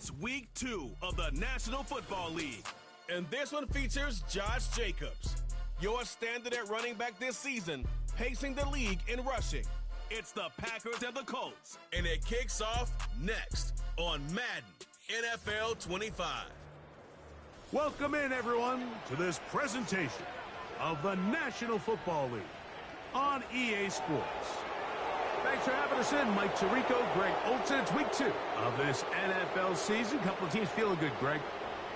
It's week 2 of the National Football League, and this one features Josh Jacobs, your standard at running back this season, pacing the league in rushing. It's the Packers and the Colts, and it kicks off next on Madden NFL 25. Welcome in, everyone, to this presentation of the National Football League on EA Sports. Thanks for having us in, Mike Tirico, Greg Olsen. It's week 2 of this NFL season. Couple of teams feeling good, Greg.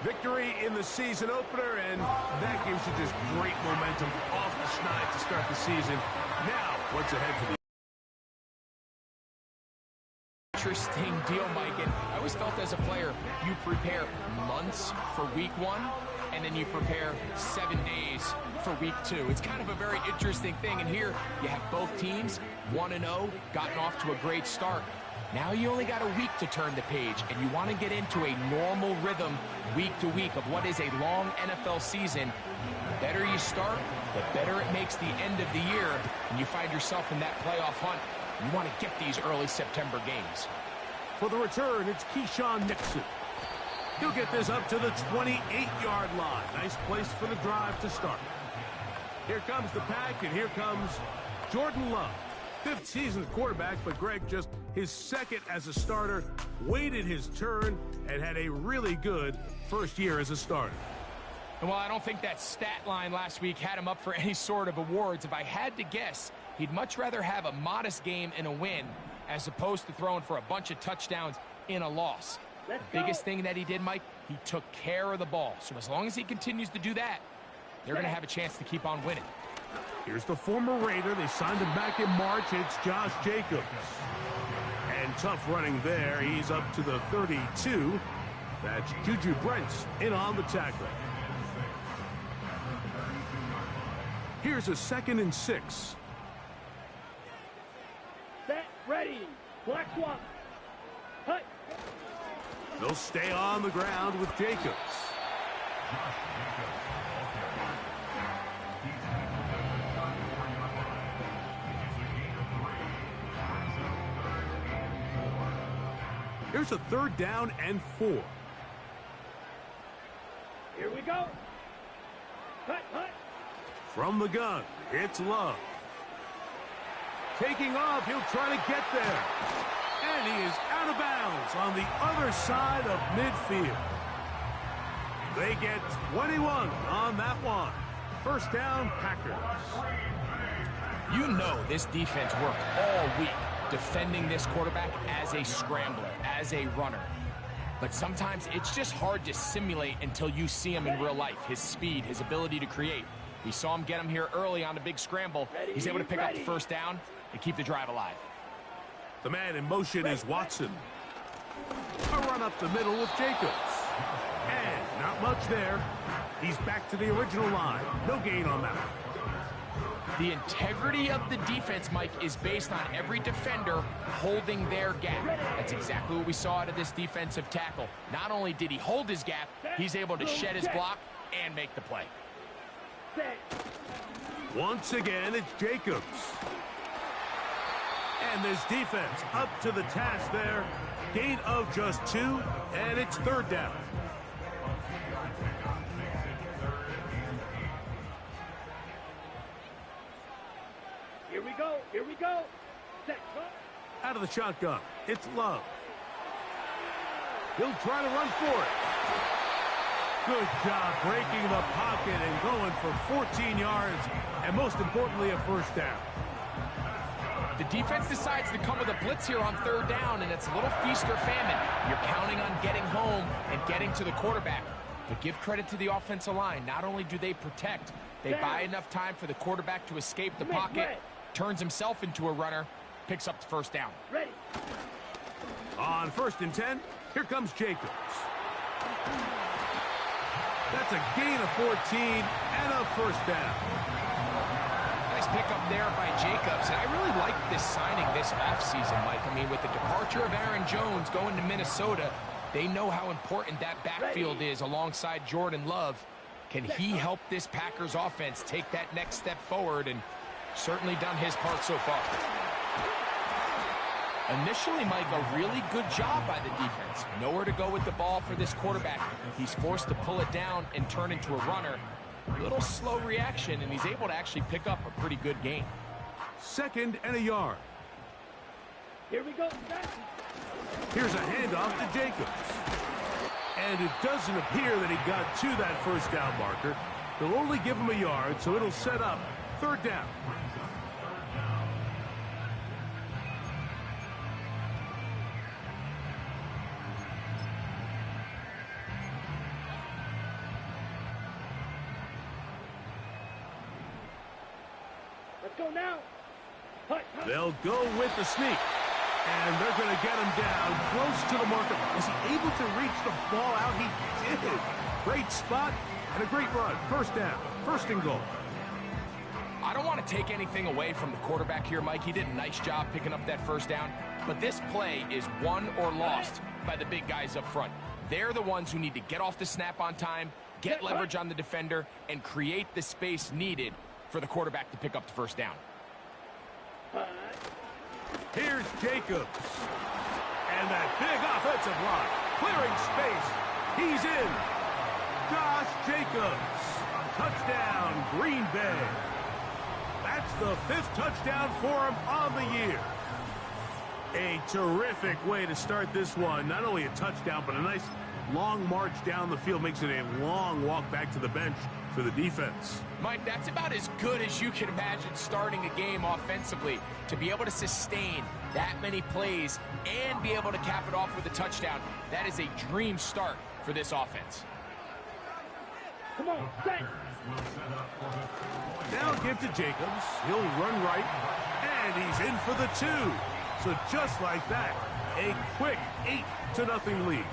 Victory in the season opener, and that gives you just great momentum off the schneid to start the season. Now, what's ahead for the interesting deal, Mike, and I always felt as a player, you prepare months for week 1, and then you prepare 7 days for week 2. It's kind of a very interesting thing, and here you have both teams 1-0, gotten off to a great start. Now you only got a week to turn the page, and you want to get into a normal rhythm week to week of what is a long NFL season. The better you start, the better it makes the end of the year, and you find yourself in that playoff hunt. You want to get these early September games. For the return, it's Keyshawn Nixon. He'll get this up to the 28-yard line. Nice place for the drive to start. Here comes the pack, and here comes Jordan Love. 5th season quarterback, but Greg, just his 2nd as a starter, waited his turn, and had a really good first year as a starter. And while I don't think that stat line last week had him up for any sort of awards, if I had to guess, he'd much rather have a modest game and a win as opposed to throwing for a bunch of touchdowns in a loss. The biggest thing that he did, Mike, he took care of the ball. So as long as he continues to do that, they're going to have a chance to keep on winning. Here's the former Raider. They signed him back in March. It's Josh Jacobs. And tough running there. He's up to the 32. That's Juju Brents in on the tackle. Here's a 2nd and 6. Set, ready, black swap. Hut. They'll stay on the ground with Jacobs. Here's a 3rd down and 4. Here we go. Hut, hut. From the gun, it's Love. Taking off, he'll try to get there. And he is out of bounds on the other side of midfield. They get 21 on that one. 1st down, Packers. You know this defense worked all week defending this quarterback as a scrambler, as a runner. But sometimes it's just hard to simulate until you see him in real life. His speed, his ability to create. We saw him get him here early on a big scramble. He's able to pick up the 1st down and keep the drive alive. The man in motion is Watson. A run up the middle with Jacobs. And not much there. He's back to the original line. No gain on that one. The integrity of the defense, Mike, is based on every defender holding their gap. That's exactly what we saw out of this defensive tackle. Not only did he hold his gap, he's able to shed his block and make the play. Once again, it's Jacobs. And this defense up to the task there. Gain of just 2, and it's 3rd down. Here we go, here we go. Set, go. Out of the shotgun, it's Love. He'll try to run for it. Good job breaking the pocket and going for 14 yards, and most importantly, a 1st down. The defense decides to come with a blitz here on 3rd down, and it's a little feast or famine. You're counting on getting home and getting to the quarterback. But give credit to the offensive line. Not only do they protect, they buy enough time for the quarterback to escape the pocket, turns himself into a runner, picks up the 1st down. Ready. On 1st and 10, here comes Jacobs. That's a gain of 14 and a 1st down. Nice pickup there by Jacobs. And I really like this signing this offseason, Mike. I mean, with the departure of Aaron Jones going to Minnesota, they know how important that backfield is alongside Jordan Love. Can he help this Packers offense take that next step forward? And certainly done his part so far. Initially, Mike, a really good job by the defense. Nowhere to go with the ball for this quarterback. He's forced to pull it down and turn into a runner. A little slow reaction, and he's able to actually pick up a pretty good gain. 2nd and a yard. Here we go. Here's a handoff to Jacobs. And it doesn't appear that he got to that first down marker. They'll only give him a yard, so it'll set up 3rd down. Let's go now. They'll go with the sneak. And they're going to get him down close to the marker. Was he able to reach the ball out? He did. Great spot and a great run. 1st down. 1st and goal. I don't want to take anything away from the quarterback here, Mike. He did a nice job picking up that 1st down. But this play is won or lost by the big guys up front. They're the ones who need to get off the snap on time, get leverage on the defender, and create the space needed for the quarterback to pick up the 1st down. Here's Jacobs. And that big offensive line. Clearing space. He's in. Josh Jacobs. Touchdown, Green Bay. That's the 5th touchdown for him on the year. A terrific way to start this one. Not only a touchdown, but a nice long march down the field. Makes it a long walk back to the bench for the defense. Mike, that's about as good as you can imagine starting a game offensively. To be able to sustain that many plays and be able to cap it off with a touchdown, that is a dream start for this offense. Come on, set. Now give to Jacobs. He'll run right, and he's in for the 2. So just like that, a quick 8-0 lead.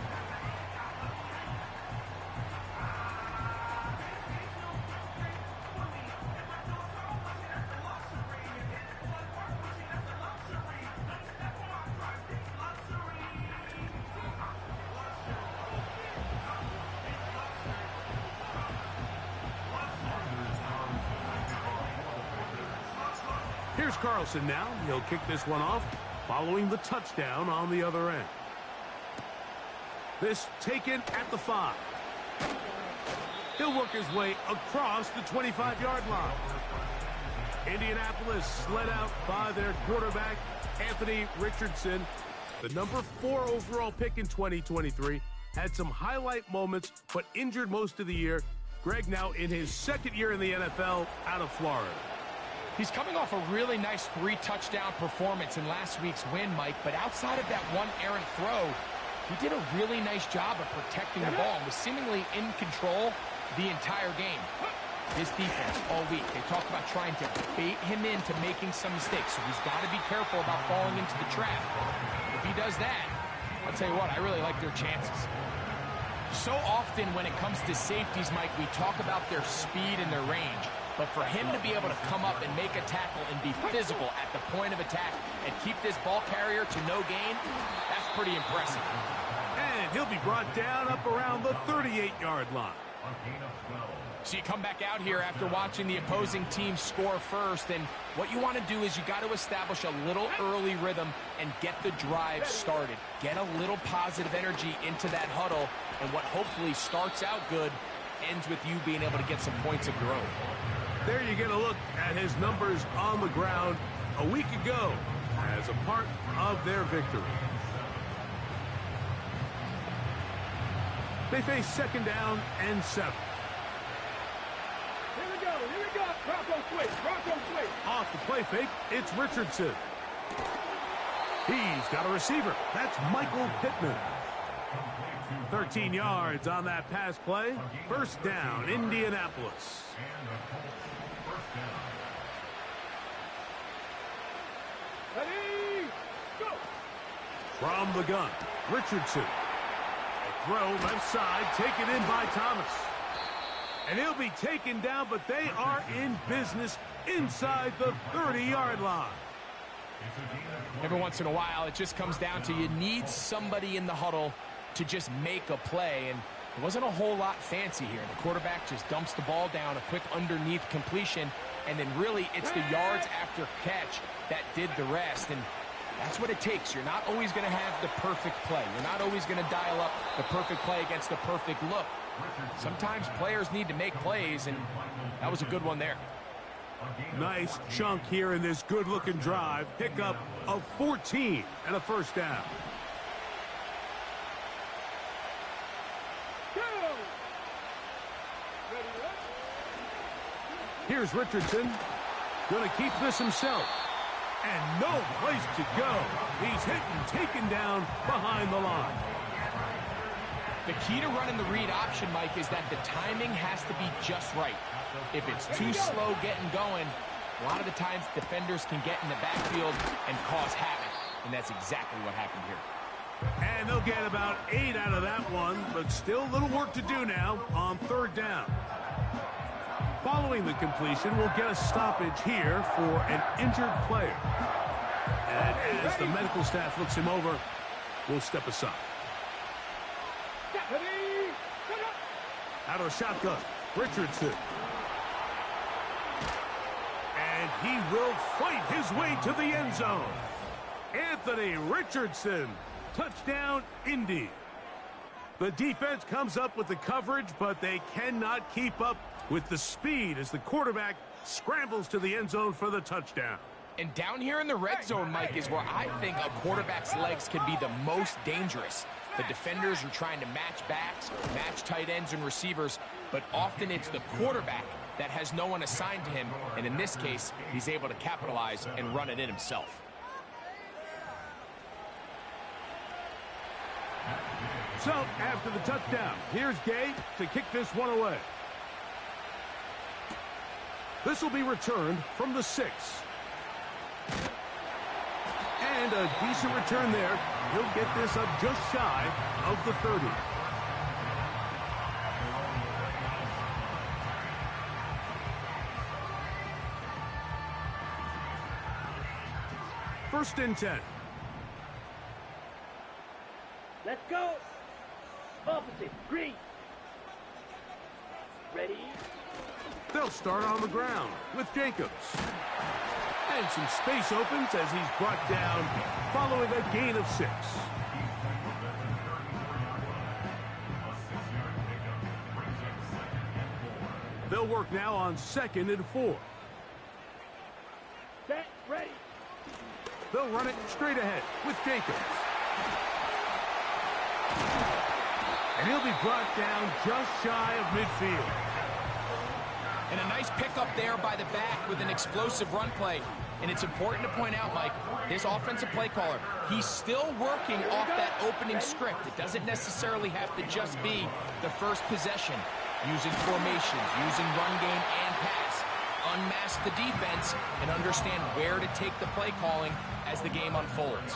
Here's Carlson now. He'll kick this one off, following the touchdown on the other end. This taken at the 5. He'll work his way across the 25-yard line. Indianapolis led out by their quarterback, Anthony Richardson. The number 4 overall pick in 2023. Had some highlight moments, but injured most of the year. Greg now in his 2nd year in the NFL out of Florida. He's coming off a really nice 3-touchdown performance in last week's win, Mike, but outside of that one errant throw, he did a really nice job of protecting the ball and was seemingly in control the entire game. His defense all week, they talk about trying to bait him into making some mistakes, so he's got to be careful about falling into the trap. If he does that, I'll tell you what, I really like their chances. So often when it comes to safeties, Mike, we talk about their speed and their range. But for him to be able to come up and make a tackle and be physical at the point of attack and keep this ball carrier to no gain, that's pretty impressive. And he'll be brought down up around the 38-yard line. So you come back out here after watching the opposing team score first, and what you want to do is you got to establish a little early rhythm and get the drive started. Get a little positive energy into that huddle, and what hopefully starts out good ends with you being able to get some points of your own. There you get a look at his numbers on the ground a week ago as a part of their victory. They face 2nd down and 7. Here we go. Bronco switch. Off the play fake, it's Richardson. He's got a receiver. That's Michael Pittman. 13 yards on that pass play. 1st down, Indianapolis. Ready, go. From the gun, Richardson. A throw left side, taken in by Thomas. And he'll be taken down, but they are in business inside the 30-yard line. Every once in a while, it just comes down to you need somebody in the huddle to just make a play, and it wasn't a whole lot fancy here. The quarterback just dumps the ball down, a quick underneath completion, and then really it's the yards after catch that did the rest. And That's what it takes. You're not always going to have the perfect play. You're not always going to dial up the perfect play against the perfect look. Sometimes players need to make plays, and that was a good one there. Nice chunk here in this good-looking drive. Pickup of 14 and a first down. Here's Richardson. Going to keep this himself. And no place to go. He's hit and taken down behind the line. The key to running the read option, Mike, is that the timing has to be just right. If it's too slow getting going, a lot of the times defenders can get in the backfield and cause havoc. And that's exactly what happened here. And they'll get about 8 out of that one, but still a little work to do now on third down. Following the completion, we'll get a stoppage here for an injured player. And as the medical staff looks him over, we'll step aside. Out of shotgun, Richardson. And he will fight his way to the end zone. Anthony Richardson, touchdown, Indy. The defense comes up with the coverage, but they cannot keep up with the speed as the quarterback scrambles to the end zone for the touchdown. And down here in the red zone, Mike, is where I think a quarterback's legs can be the most dangerous. The defenders are trying to match backs, match tight ends and receivers, but often it's the quarterback that has no one assigned to him, and in this case, he's able to capitalize and run it in himself. So, after the touchdown, here's Gay to kick this one away. This will be returned from the 6. And a decent return there. He'll get this up just shy of the 30. First and 10. Let's go. Opposite, green. Ready? They'll start on the ground with Jacobs. And some space opens as he's brought down following a gain of 6. They'll work now on 2nd and 4. Set, ready. They'll run it straight ahead with Jacobs. And he'll be brought down just shy of midfield. And a nice pickup there by the back with an explosive run play. And it's important to point out, Mike, this offensive play caller, he's still working off that opening script. It doesn't necessarily have to just be the first possession. Using formations, using run game and pass. Unmask the defense and understand where to take the play calling as the game unfolds.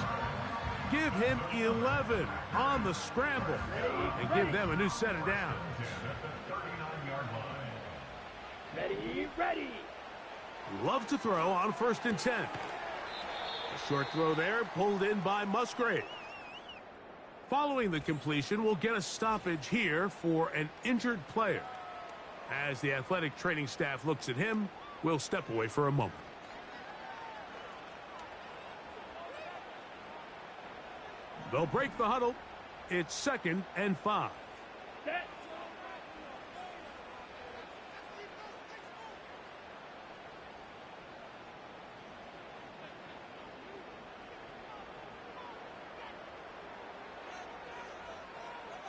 Give him 11 on the scramble and give them a new set of downs. Ready, ready. Love to throw on 1st and 10. A short throw there, pulled in by Musgrave. Following the completion, we'll get a stoppage here for an injured player. As the athletic training staff looks at him, we'll step away for a moment. They'll break the huddle. It's 2nd and 5. Set.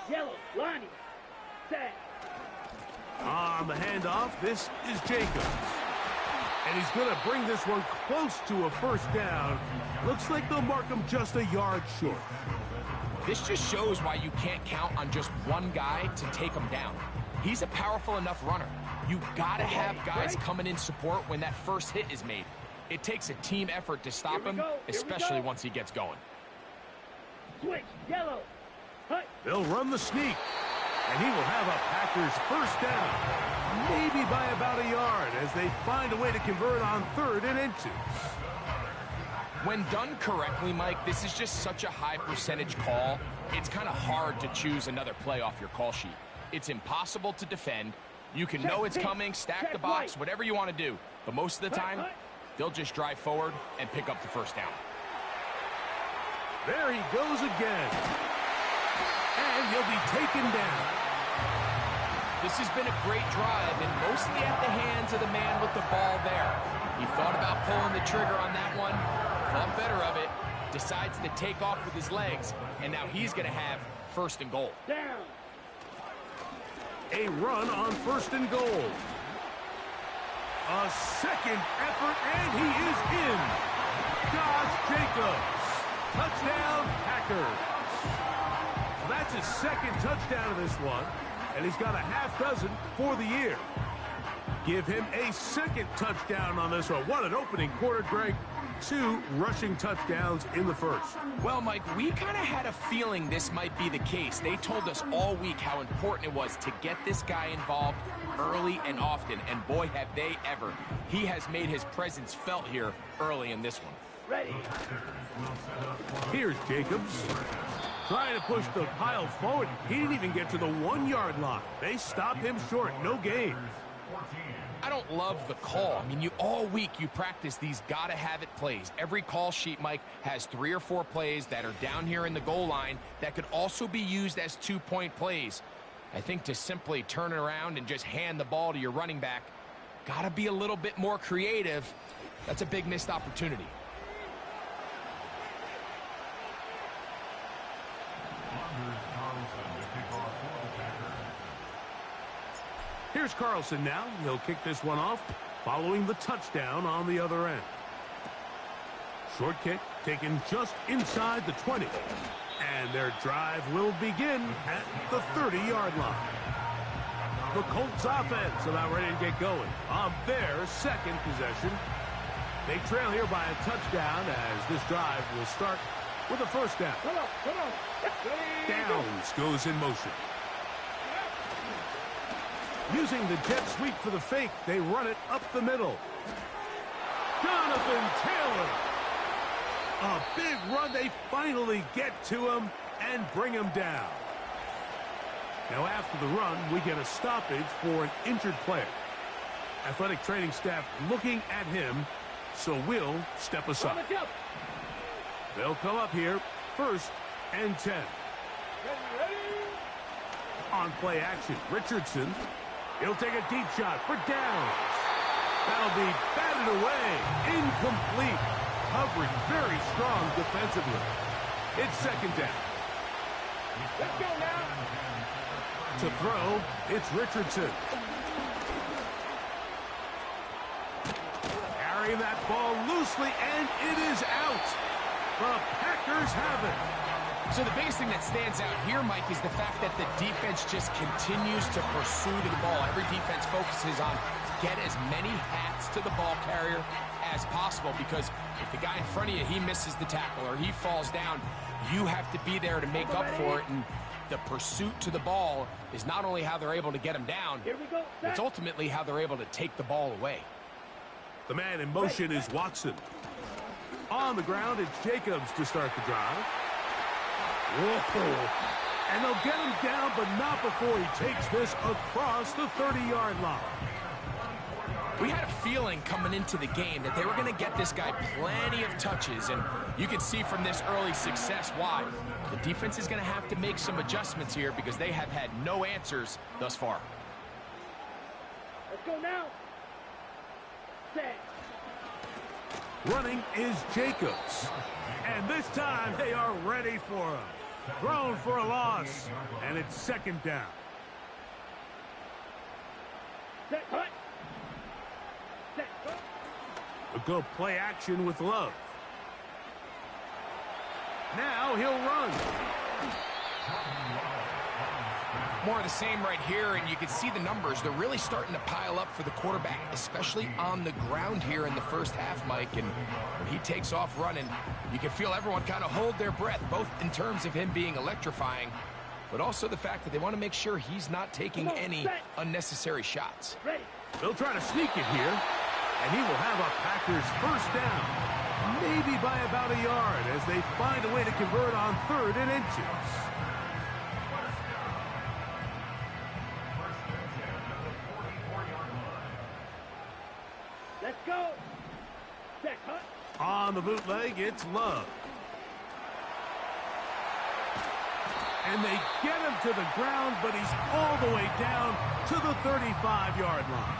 Yellow, lining. Set. On the handoff, this is Jacobs. And he's going to bring this one close to a first down. Looks like they'll mark him just a yard short. This just shows why you can't count on just one guy to take him down. He's a powerful enough runner. You got to have guys coming in support when that first hit is made. It takes a team effort to stop him, especially once he gets going. Switch, yellow. Hut. They'll run the sneak. And he will have a Packers first down. Maybe by about a yard as they find a way to convert on 3rd and inches. When done correctly, Mike, this is just such a high percentage call. It's kind of hard to choose another play off your call sheet. It's impossible to defend. You can know it's coming, stack the box, whatever you want to do. But most of the time, they'll just drive forward and pick up the first down. There he goes again. And he'll be taken down. This has been a great drive, and mostly at the hands of the man with the ball there. He thought about pulling the trigger on that one, thought better of it, decides to take off with his legs, and now he's going to have first and goal. Down. A run on first and goal. A second effort, and he is in. Josh Jacobs. Touchdown, Packers. That's his second touchdown of this one, and he's got a half dozen for the year. Give him a second touchdown on this one. What an opening quarter, Greg. 2 rushing touchdowns in the first. Well, Mike, we kind of had a feeling this might be the case. They told us all week how important it was to get this guy involved early and often, and boy, have they ever. He has made his presence felt here early in this one. Ready. Here's Jacobs. Trying to push the pile forward. He didn't even get to the 1-yard line. They stopped him short. No gain. I don't love the call. I mean, all week you practice these gotta-have-it plays. Every call sheet, Mike, has 3 or 4 plays that are down here in the goal line that could also be used as 2-point plays. I think to simply turn it around and just hand the ball to your running back, gotta be a little bit more creative. That's a big missed opportunity. Here's Carlson now. He'll kick this one off, following the touchdown on the other end. Short kick taken just inside the 20. And their drive will begin at the 30-yard line. The Colts offense about ready to get going on their second possession. They trail here by a touchdown as this drive will start with a first down. Come on. Downs goes in motion. Using the jet sweep for the fake, they run it up the middle. Jonathan Taylor. A big run. They finally get to him and bring him down. Now after the run, we get a stoppage for an injured player. Athletic training staff looking at him, so we'll step aside. They'll come up here, 1st and 10. On play action, Richardson. He'll take a deep shot for downs. That'll be batted away. Incomplete. Coverage very strong defensively. It's 2nd down. Let's go now. To throw, it's Richardson. Carrying that ball loosely, and it is out. The Packers have it. So the biggest thing that stands out here, Mike, is the fact that the defense just continues to pursue the ball. Every defense focuses on get as many hats to the ball carrier as possible, because if the guy in front of you, he misses the tackle or he falls down, you have to be there to make up for it. And the pursuit to the ball is not only how they're able to get him down, Here we go. it's ultimately how they're able to take the ball away. The man in motion is Watson. On the ground, it's Jacobs to start the drive. Whoa. And they'll get him down, but not before he takes this across the 30-yard line. We had a feeling coming into the game that they were going to get this guy plenty of touches, and you can see from this early success why. The defense is going to have to make some adjustments here because they have had no answers thus far. Let's go now. Set. Running is Jacobs. And this time they are ready for him. Thrown for a loss. And it's 2nd down. Set, cut. Set, cut. We'll go play action with Love. Now he'll run. More of the same right here, and you can see the numbers. They're really starting to pile up for the quarterback, especially on the ground here in the first half, Mike. And when he takes off running, you can feel everyone kind of hold their breath, both in terms of him being electrifying, but also the fact that they want to make sure he's not taking any unnecessary shots. Ready. They'll try to sneak it here, and he will have a Packers first down, maybe by about a yard, as they find a way to convert on 3rd and inches. Let's go. Set, cut. On the bootleg, it's Love. And they get him to the ground, but he's all the way down to the 35-yard line.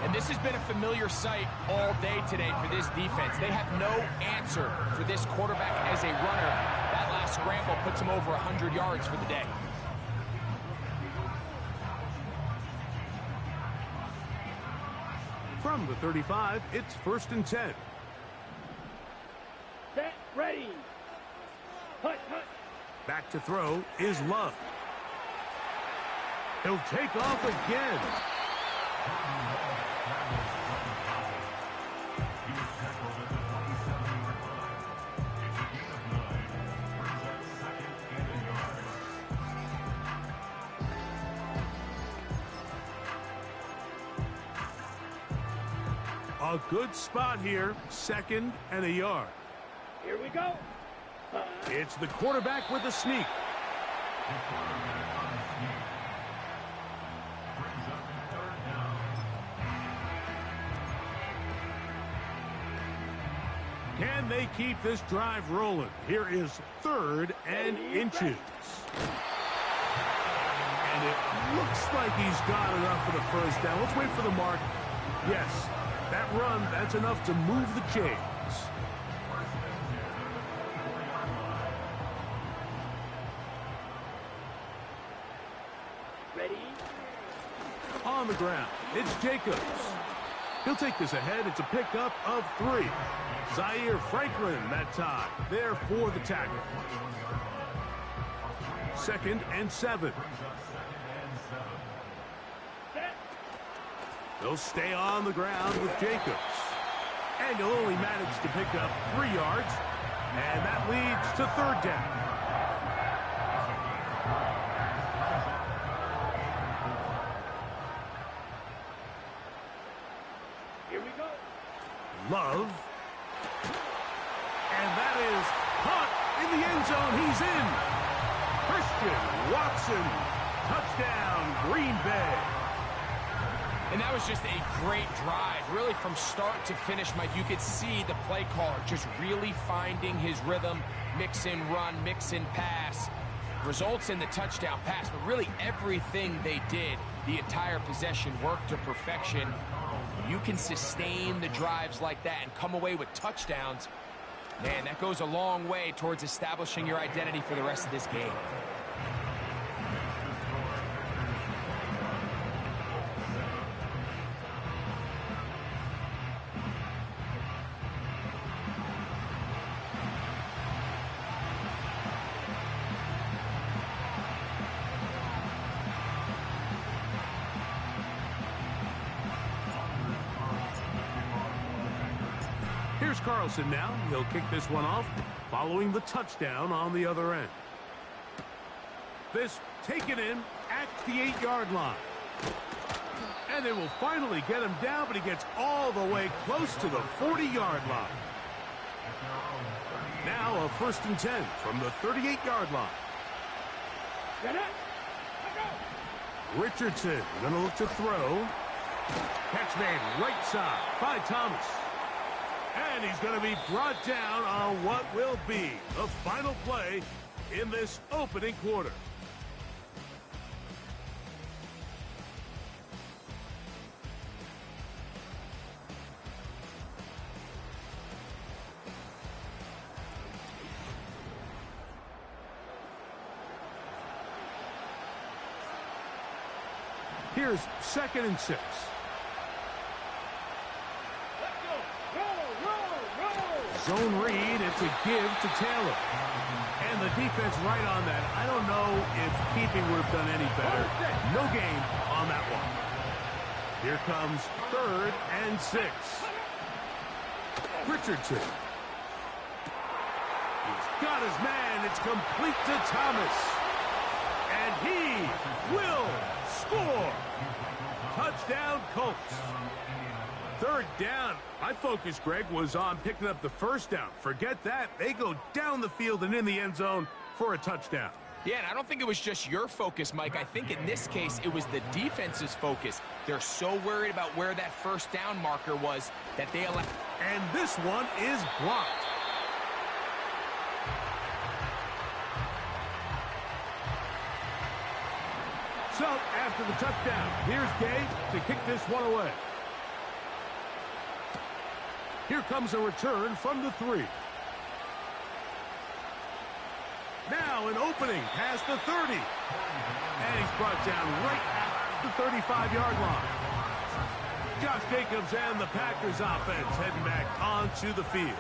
And this has been a familiar sight all day today for this defense. They have no answer for this quarterback as a runner. That last scramble puts him over 100 yards for the day. From the 35, it's 1st and 10. Set, ready. Hut, hut. Back to throw is Love. He'll take off again. A good spot here, 2nd and a yard. Here we go. It's the quarterback with a sneak. Can they keep this drive rolling? Here is 3rd and inches. And it looks like he's got enough for the first down. Let's wait for the mark. Yes, that run, that's enough to move the chains. Ready. On the ground, it's Jacobs. He'll take this ahead. It's a pickup of 3. Zaire Franklin that time, there for the tackle. 2nd and 7. They'll stay on the ground with Jacobs. And he'll only manage to pick up 3 yards. And that leads to 3rd down. Here we go. Love. And that is caught in the end zone. He's in. Christian Watson. Touchdown, Green Bay. And that was just a great drive, really from start to finish, Mike. You could see the play caller just really finding his rhythm, mix in run, mix in pass. Results in the touchdown pass, but really everything they did, the entire possession worked to perfection. You can sustain the drives like that and come away with touchdowns. Man, that goes a long way towards establishing your identity for the rest of this game. Here's Carlson now. He'll kick this one off, following the touchdown on the other end. This taken in at the 8-yard line. And they will finally get him down, but he gets all the way close to the 40-yard line. Now a 1st and 10 from the 38-yard line. Get it. Richardson going to look to throw. Catch made right side by Thomas. And he's going to be brought down on what will be the final play in this opening quarter. Here's 2nd and 6. Zone read, it's a give to Taylor. And the defense right on that. I don't know if keeping would have done any better. No gain on that one. Here comes 3rd and 6. Richardson. He's got his man. It's complete to Thomas. And he will score. Touchdown, Colts. 3rd down. My focus, Greg, was on picking up the 1st down. Forget that. They go down the field and in the end zone for a touchdown. Yeah, and I don't think it was just your focus, Mike. I think in this case, it was the defense's focus. They're so worried about where that 1st down marker was that they allowed. And this one is blocked. So, after the touchdown, here's Gay to kick this one away. Here comes a return from the 3. Now an opening past the 30. And he's brought down right at the 35-yard line. Josh Jacobs and the Packers offense heading back onto the field.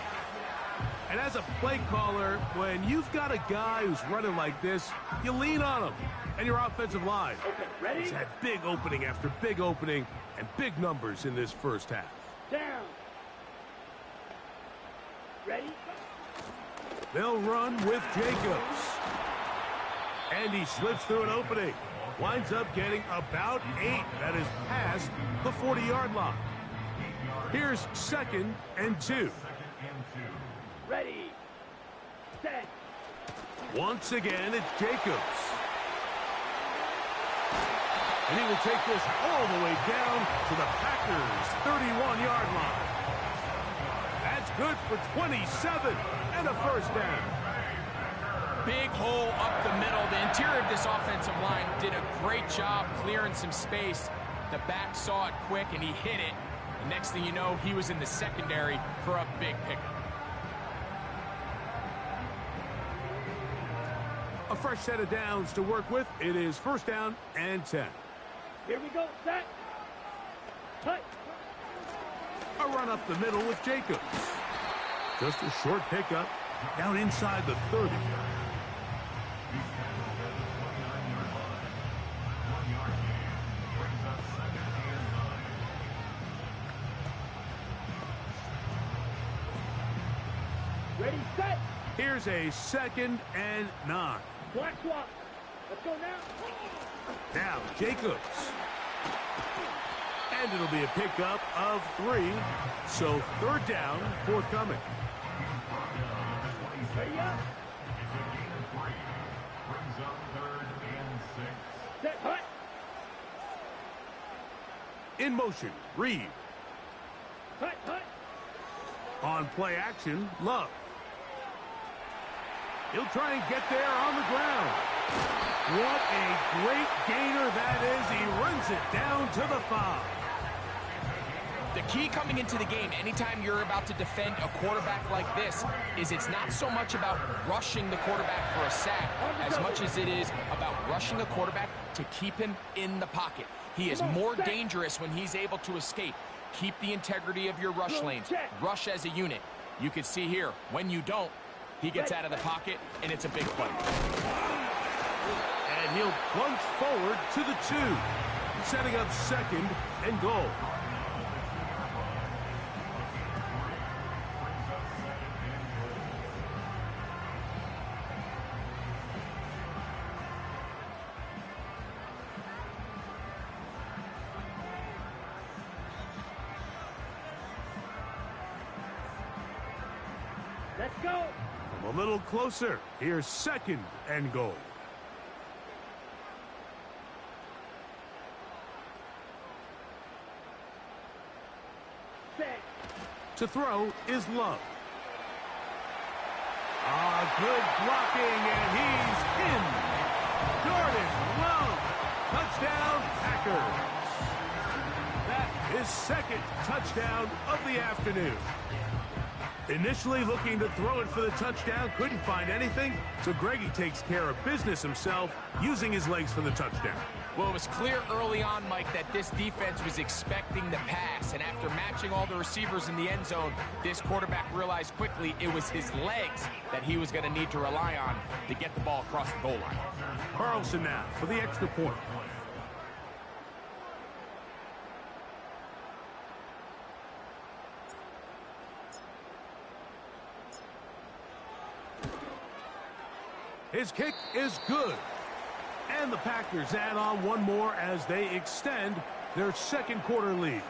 And as a play caller, when you've got a guy who's running like this, you lean on him. And your offensive line has had big opening after big opening and big numbers in this first half. Down. Ready? They'll run with Jacobs. And he slips through an opening. Winds up getting about 8. That is past the 40-yard line. Here's 2nd and 2. Ready. Set. Once again, it's Jacobs. And he will take this all the way down to the Packers' 31-yard line. That's good for 27 and a first down. Big hole up the middle. The interior of this offensive line did a great job clearing some space. The back saw it quick, and he hit it. The next thing you know, he was in the secondary for a big pickup. A fresh set of downs to work with. It is 1st down and 10. Here we go. Set. Cut. A run up the middle with Jacobs. Just a short pickup down inside the 30. Ready, set. Here's a 2nd and 9. Black swap. Let's go now. Now Jacobs. And it'll be a pickup of 3. So 3rd down, forthcoming. Ready up. Set. Hut. In motion, Reed. Hut. Hut. On play action, Love. He'll try and get there on the ground. What a great gainer that is. He runs it down to the 5. The key coming into the game, anytime you're about to defend a quarterback like this, is it's not so much about rushing the quarterback for a sack as much as it is about rushing a quarterback to keep him in the pocket. He is more dangerous when he's able to escape. Keep the integrity of your rush lanes. Rush as a unit. You can see here, when you don't, he gets out of the pocket, and it's a big play. And he'll plunge forward to the 2, setting up 2nd and goal. Let's go. From a little closer, here's 2nd and goal. Set. To throw is Love. Good blocking, and he's in. Jordan Love. Touchdown, Packers. That is 2nd touchdown of the afternoon. Initially looking to throw it for the touchdown, couldn't find anything, so Greggy takes care of business himself, using his legs for the touchdown. Well, it was clear early on, Mike, that this defense was expecting the pass, and after matching all the receivers in the end zone, this quarterback realized quickly it was his legs that he was going to need to rely on to get the ball across the goal line. Carlson now for the extra point. His kick is good. And the Packers add on one more as they extend their 2nd quarter lead.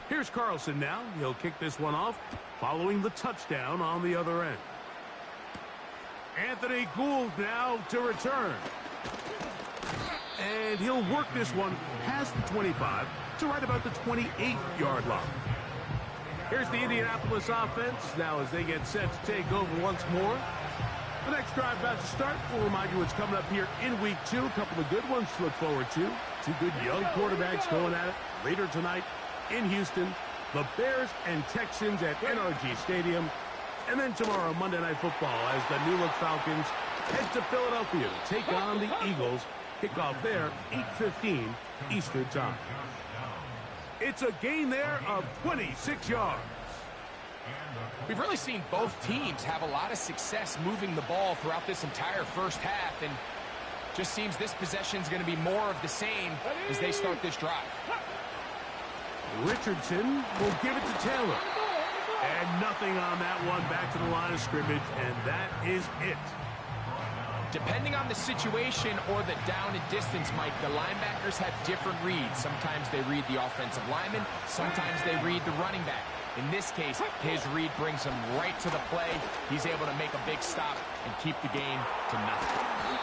Here's Carlson now. He'll kick this one off following the touchdown on the other end. Anthony Gould now to return. And he'll work this one past the 25 to right about the 28-yard line. Here's the Indianapolis offense now as they get set to take over once more. The next drive about to start. We'll remind you what's coming up here in Week 2. A couple of good ones to look forward to. Two good young quarterbacks going at it later tonight in Houston. The Bears and Texans at NRG Stadium. And then tomorrow, Monday Night Football, as the New Look Falcons head to Philadelphia to take on the Eagles. Kickoff there, 8:15 Eastern Time. It's a gain there of 26 yards. We've really seen both teams have a lot of success moving the ball throughout this entire first half, and just seems this possession is going to be more of the same as they start this drive. Richardson will give it to Taylor. And nothing on that one, back to the line of scrimmage, and that is it. Depending on the situation or the down and distance, Mike, the linebackers have different reads. Sometimes they read the offensive lineman, sometimes they read the running back. In this case, his read brings him right to the play. He's able to make a big stop and keep the game to nothing.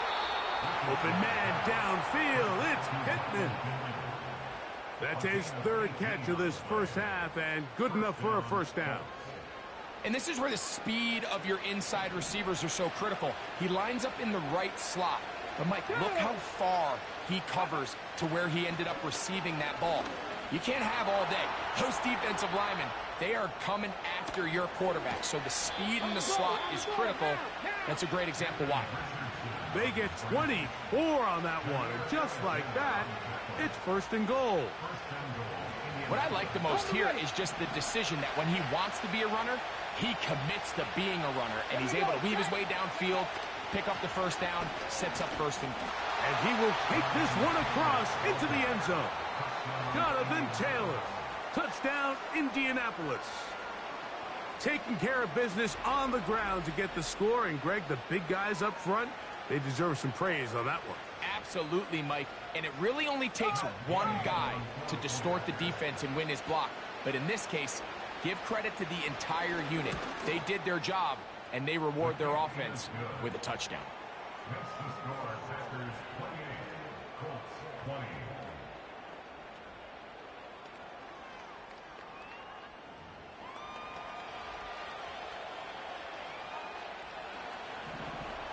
Open man downfield, it's Pittman. That's his third catch of this first half, and good enough for a first down. And this is where the speed of your inside receivers are so critical. He lines up in the right slot. But, Mike, look how far he covers to where he ended up receiving that ball. You can't have all day. Those defensive linemen, they are coming after your quarterback. So the speed in the slot is critical. That's a great example why. They get 24 on that one, and just like that, it's first and goal. What I like the most here is just the decision that when he wants to be a runner, he commits to being a runner, and he's able to weave his way downfield, pick up the first down, sets up first and goal. And he will take this one across into the end zone. Jonathan Taylor, touchdown Indianapolis. Taking care of business on the ground to get the score, and Greg, the big guys up front, they deserve some praise on that one. Absolutely, Mike. And it really only takes one guy to distort the defense and win his block. But in this case, give credit to the entire unit. They did their job, and they reward their offense with a touchdown.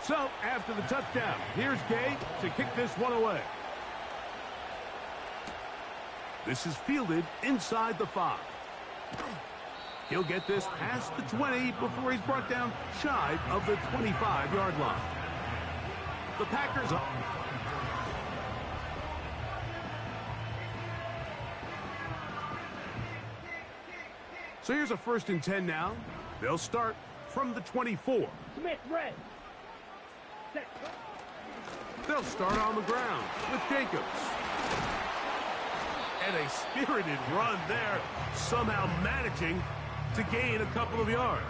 So, after the touchdown, here's Gay to kick this one away. This is fielded inside the 5. He'll get this past the 20 before he's brought down shy of the 25-yard line. The Packers up. So here's a 1st and 10 now. They'll start from the 24. Smith, red. They'll start on the ground with Jacobs. And a spirited run there, somehow managing to gain a couple of yards.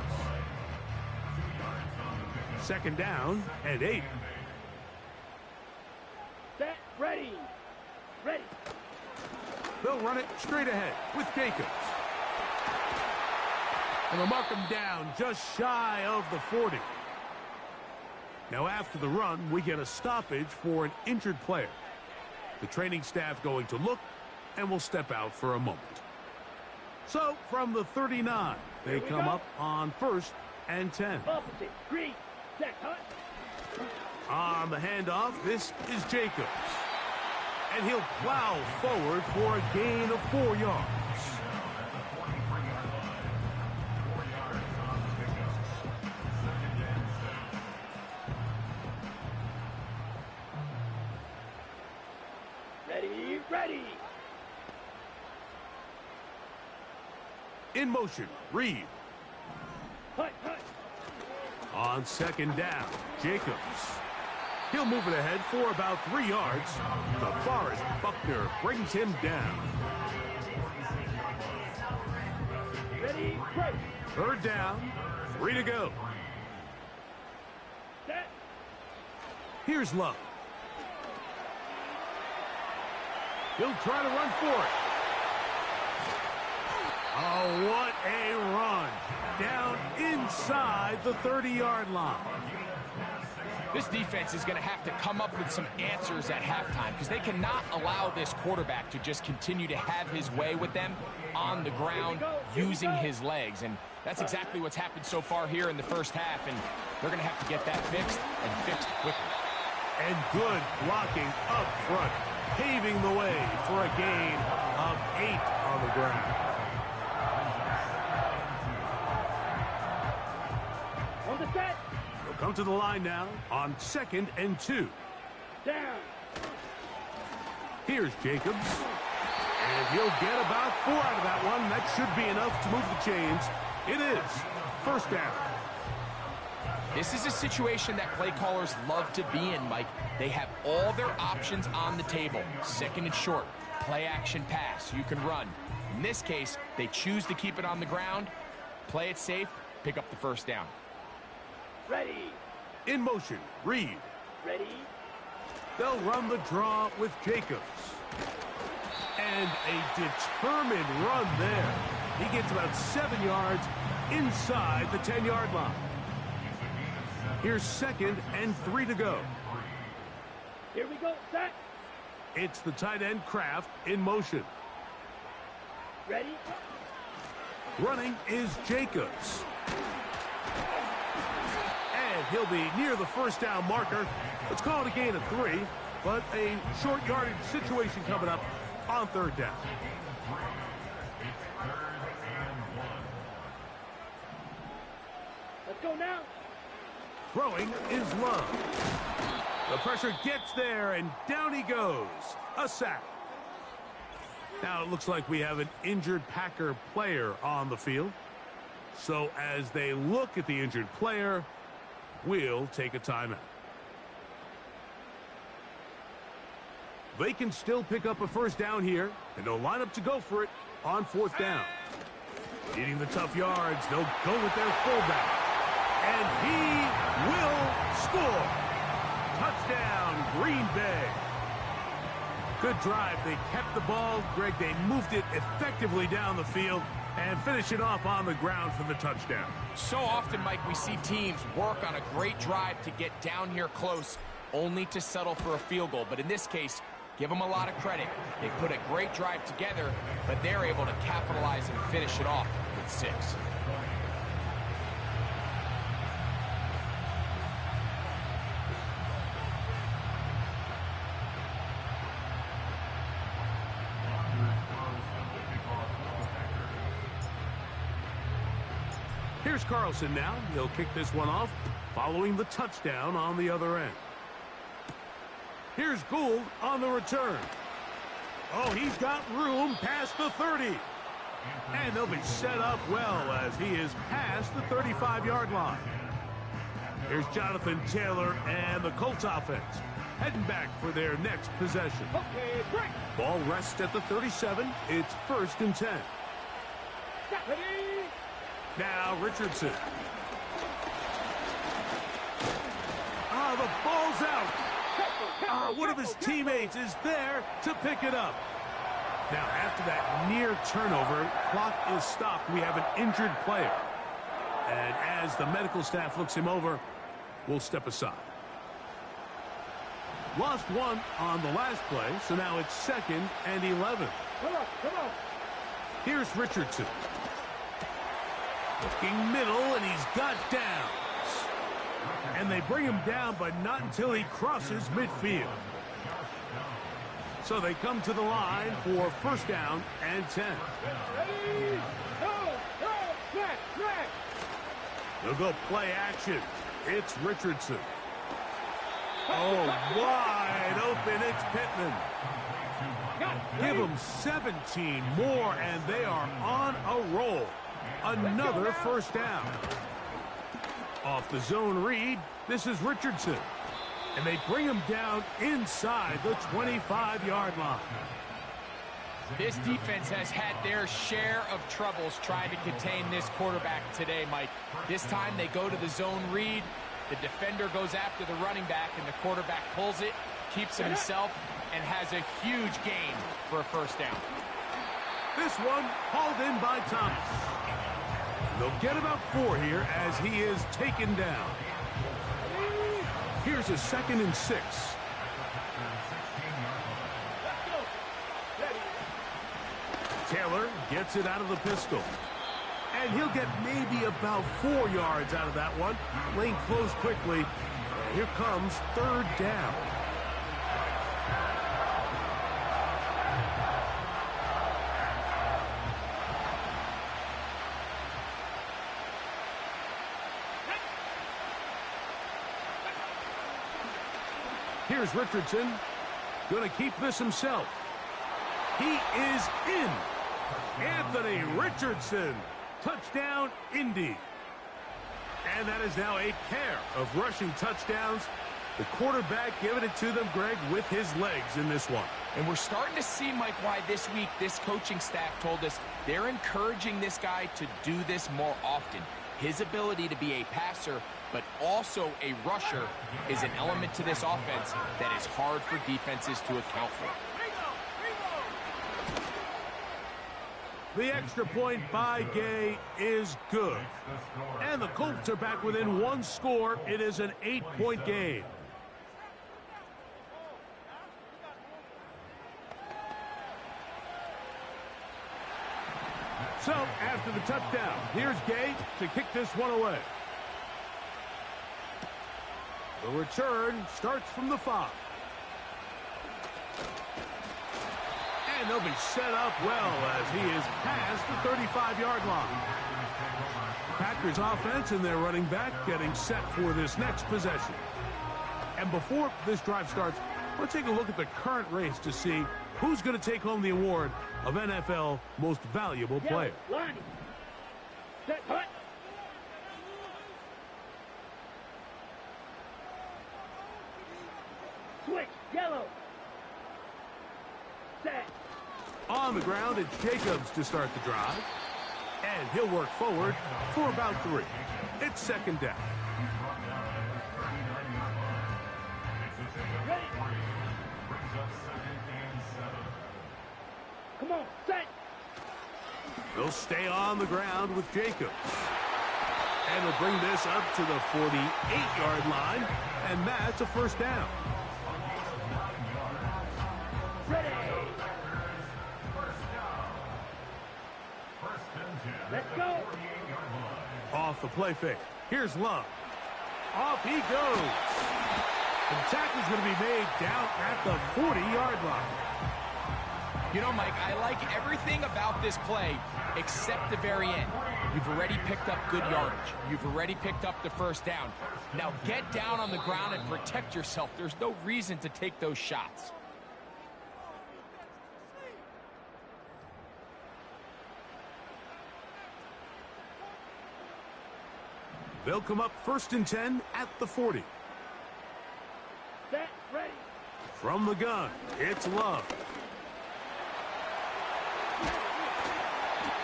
2nd down and 8. Set, ready. Ready. They'll run it straight ahead with Jacobs. And they'll mark him down just shy of the 40. Now, after the run, we get a stoppage for an injured player. The training staff going to look and will step out for a moment. So, from the 39, they come up on 1st and 10. Opposite, green, set, hut. On the handoff, this is Jacobs. And he'll plow forward for a gain of 4 yards. Ready. In motion, Reed. Hut. On 2nd down, Jacobs. He'll move it ahead for about 3 yards. DeForest Buckner brings him down. Ready, break. 3rd down, 3 to go. Set. Here's Love. He'll try to run for it. Oh, what a run. Down inside the 30-yard line. This defense is going to have to come up with some answers at halftime because they cannot allow this quarterback to just continue to have his way with them on the ground using his legs. And that's exactly what's happened so far here in the first half, and they're going to have to get that fixed and fixed quickly. And good blocking up front, paving the way for a gain of 8 on the ground. On the set. They'll come to the line now on 2nd and 2. Down. Here's Jacobs. And he'll get about 4 out of that one. That should be enough to move the chains. It is first down. This is a situation that play callers love to be in, Mike. They have all their options on the table. 2nd and short, play action pass, you can run. In this case, they choose to keep it on the ground, play it safe, pick up the first down. Ready. In motion, Reed. Ready. They'll run the draw with Jacobs. And a determined run there. He gets about 7 yards inside the 10-yard line. Here's 2nd and 3 to go. Here we go. Set. It's the tight end Kraft in motion. Ready. Running is Jacobs. And he'll be near the first down marker. Let's call it a gain of 3, but a short yardage situation coming up on 3rd down. Let's go now. Throwing is Love. The pressure gets there, and down he goes. A sack. Now it looks like we have an injured Packer player on the field. So as they look at the injured player, we'll take a timeout. They can still pick up a first down here, and they'll line up to go for it on 4th down. Needing the tough yards, they'll go with their fullback. And he will score. Touchdown, Green Bay. Good drive. They kept the ball. Greg, they moved it effectively down the field and finish it off on the ground for the touchdown. So often, Mike, we see teams work on a great drive to get down here close, only to settle for a field goal. But in this case, give them a lot of credit. They put a great drive together, but they're able to capitalize and finish it off with 6. Here's Carlson now. He'll kick this one off, following the touchdown on the other end. Here's Gould on the return. Oh, he's got room past the 30. And they'll be set up well as he is past the 35-yard line. Here's Jonathan Taylor and the Colts offense heading back for their next possession. Okay, break. Ball rests at the 37. It's 1st and 10. Ready. Now Richardson. The ball's out. One of his teammates is there to pick it up. Now, after that near turnover, clock is stopped. We have an injured player. And as the medical staff looks him over, we'll step aside. Lost 1 on the last play, so now it's 2nd and 11. Come on. Here's Richardson. Looking middle, and he's got downs. And they bring him down, but not until he crosses midfield. So they come to the line for 1st down and 10. Ready. Go. Track. They'll go play action. It's Richardson. Oh, wide open. It's Pittman. Give them 17 more, and they are on a roll. Another 1st down. Off the zone read, this is Richardson. And they bring him down inside the 25-yard line. This defense has had their share of troubles trying to contain this quarterback today, Mike. This time they go to the zone read. The defender goes after the running back, and the quarterback pulls it, keeps it himself, and has a huge gain for a 1st down. This one hauled in by Thomas. They'll get about 4 here as he is taken down. Here's a 2nd and 6. Taylor gets it out of the pistol. And he'll get maybe about 4 yards out of that one. Lane closed quickly. Here comes 3rd down. Here's Richardson. Going to keep this himself. He is in. Anthony Richardson. Touchdown, Indy. And that is now a pair of rushing touchdowns. The quarterback giving it to them, Greg, with his legs in this one. And we're starting to see, Mike, why this week this coaching staff told us they're encouraging this guy to do this more often. His ability to be a passer, but also a rusher, is an element to this offense that is hard for defenses to account for. The extra point by Gay is good. And the Colts are back within 1 score. It is an 8-point game. So, after the touchdown, here's Gay to kick this one away. The return starts from the 5. And they'll be set up well as he is past the 35-yard line. Packers offense and their running back getting set for this next possession. And before this drive starts, let's take a look at the current race to see who's going to take home the award of NFL Most Valuable Player. Line. Set, hut. Switch, yellow. Set. On the ground, it's Jacobs to start the drive. And he'll work forward for about 3. It's 2nd down. Ready. Come on, set. They'll stay on the ground with Jacobs. And they'll bring this up to the 48-yard line. And that's a 1st down. Ready. Let's go. Off the play fake. Here's Love. Off he goes. The tackle's going to be made down at the 40-yard line. You know, Mike, I like everything about this play except the very end. You've already picked up good yardage. You've already picked up the 1st down. Now get down on the ground and protect yourself. There's no reason to take those shots. They'll come up 1st and 10 at the 40. Set, ready. From the gun, it's Love.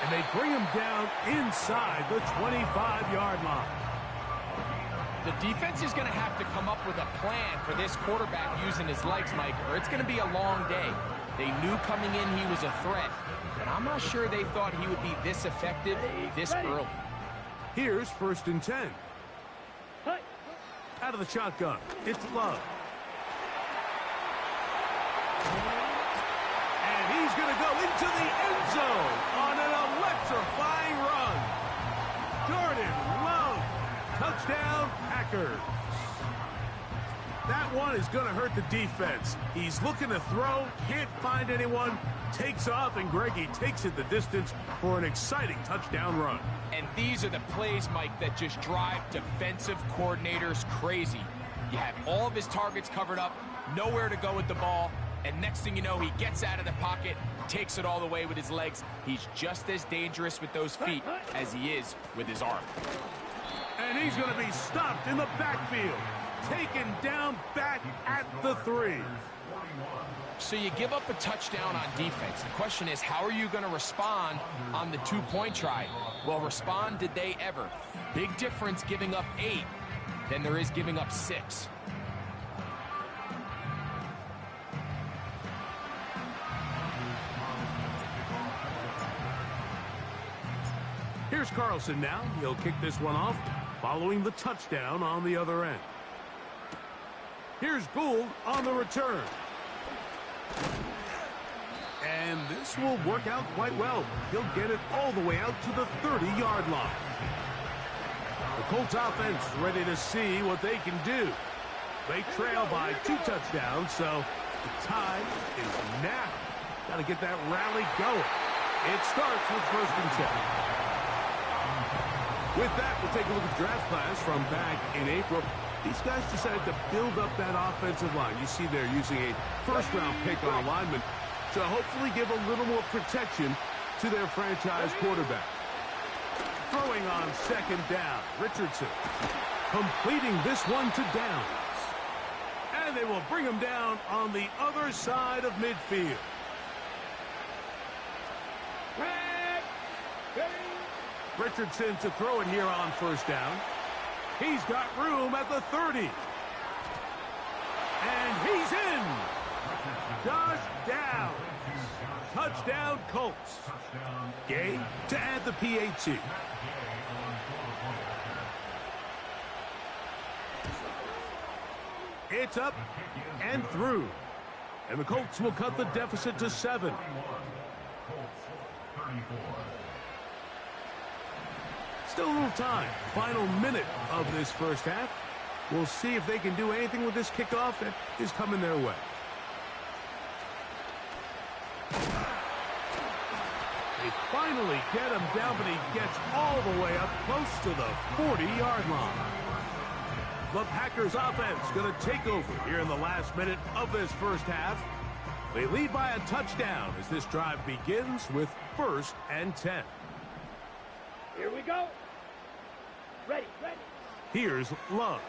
And they bring him down inside the 25-yard line. The defense is going to have to come up with a plan for this quarterback using his legs, Mike, or it's going to be a long day. They knew coming in he was a threat, but I'm not sure they thought he would be this effective this early. Here's 1st and 10. Hut. Out of the shotgun, it's Love. And he's going to go into the end zone on an electrifying run. Jordan Love, touchdown Packers. That one is going to hurt the defense. He's looking to throw, can't find anyone, takes off, and Greggy takes it the distance for an exciting touchdown run. And these are the plays, Mike, that just drive defensive coordinators crazy. You have all of his targets covered up, nowhere to go with the ball, and next thing you know, he gets out of the pocket, takes it all the way with his legs. He's just as dangerous with those feet as he is with his arm. And he's going to be stopped in the backfield, taken down back at the 3. So you give up a touchdown on defense. The question is, how are you going to respond on the 2-point try? Well, respond did they ever? Big difference giving up 8 than there is giving up 6. Here's Carlson now. He'll kick this one off following the touchdown on the other end. Here's Gould on the return. And this will work out quite well. He'll get it all the way out to the 30-yard line. The Colts offense ready to see what they can do. They trail by 2 touchdowns, so the time is now. Got to get that rally going. It starts with 1st and 10. With that, we'll take a look at the draft class from back in April. These guys decided to build up that offensive line. You see they're using a first-round pick on a lineman to hopefully give a little more protection to their franchise quarterback. Throwing on 2nd down, Richardson completing this one to Downs. And they will bring him down on the other side of midfield. Richardson to throw it here on 1st down. He's got room at the 30. And he's in. Josh Downs. Touchdown Colts. Gay to add the PAT. It's up and through. And the Colts will cut the deficit to 7. Still a little time. Final minute of this first half. We'll see if they can do anything with this kickoff that is coming their way. They finally get him down, but he gets all the way up close to the 40-yard line. The Packers offense going to take over here in the last minute of this first half. They lead by a touchdown as this drive begins with 1st and 10. Here we go. Ready. Here's Love.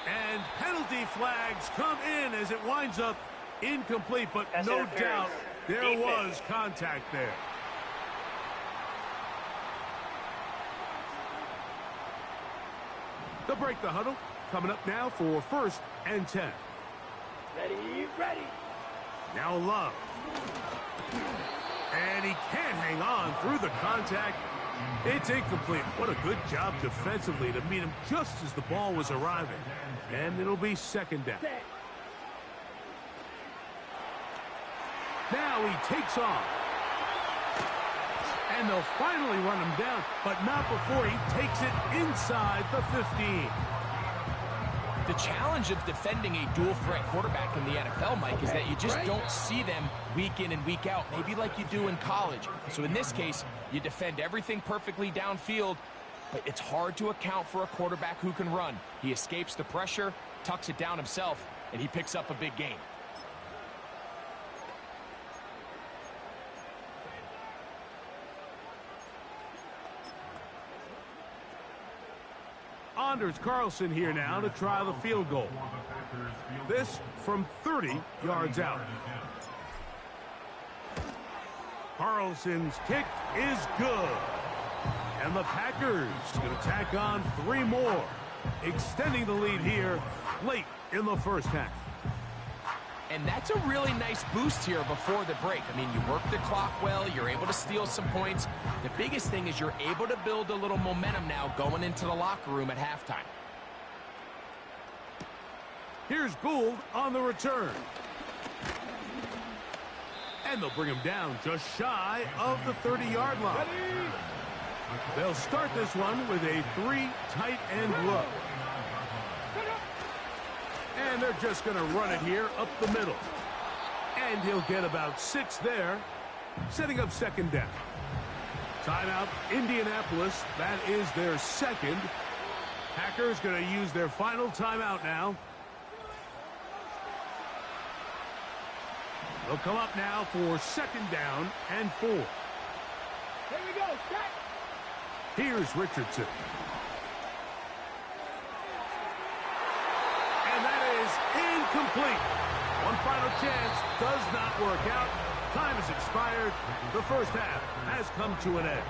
And penalty flags come in as it winds up incomplete, but no doubt there was contact there. They'll break the huddle. Coming up now for 1st and 10. Ready. Now Love. And he can't hang on through the contact. It's incomplete. What a good job defensively to meet him just as the ball was arriving. And it'll be 2nd down. Now he takes off. And they'll finally run him down, but not before he takes it inside the 15. The challenge of defending a dual-threat quarterback in the NFL, Mike, is that you just don't see them week in and week out, maybe like you do in college. So in this case, you defend everything perfectly downfield, but it's hard to account for a quarterback who can run. He escapes the pressure, tucks it down himself, and he picks up a big gain. Anders Carlson here now to try the field goal. This from 30 yards out. Carlson's kick is good. And the Packers going to tack on 3 more, extending the lead here late in the first half. And that's a really nice boost here before the break. I mean, you work the clock well, you're able to steal some points. The biggest thing is you're able to build a little momentum now going into the locker room at halftime. Here's Gould on the return. And they'll bring him down just shy of the 30-yard line. They'll start this one with a 3 tight end look. And they're just going to run it here up the middle. And he'll get about 6 there, setting up 2nd down. Timeout, Indianapolis. That is their 2nd. Packers going to use their final timeout now. They'll come up now for 2nd down and 4. Here we go, set. Here's Richardson. Incomplete. One final chance does not work out. Time has expired. The first half has come to an end.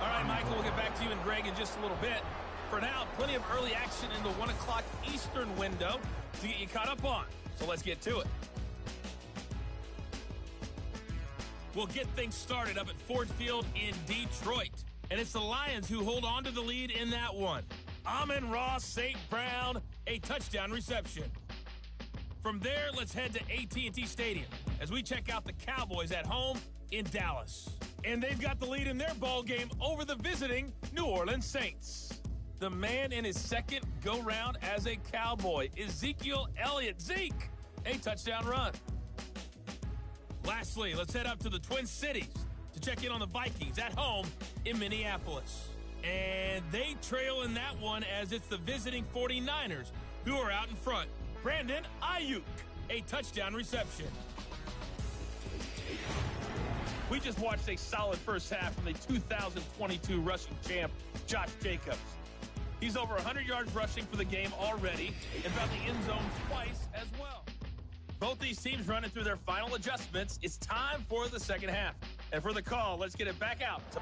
All right, Michael, we'll get back to you and Greg in just a little bit. For now, plenty of early action in the 1 o'clock Eastern window to get you caught up on. So let's get to it. We'll get things started up at Ford Field in Detroit. And it's the Lions who hold on to the lead in that one. Amon-Ra St. Brown, a touchdown reception. From there, let's head to AT&T Stadium as we check out the Cowboys at home in Dallas. And they've got the lead in their ball game over the visiting New Orleans Saints. The man in his second go-round as a Cowboy, Ezekiel Elliott. Zeke, a touchdown run. Lastly, let's head up to the Twin Cities to check in on the Vikings at home in Minneapolis. And they trail in that one as it's the visiting 49ers who are out in front. Brandon Ayuk, a touchdown reception. We just watched a solid first half from the 2022 rushing champ, Josh Jacobs. He's over 100 yards rushing for the game already and found the end zone twice as well. Both these teams running through their final adjustments. It's time for the second half. And for the call, let's get it back out to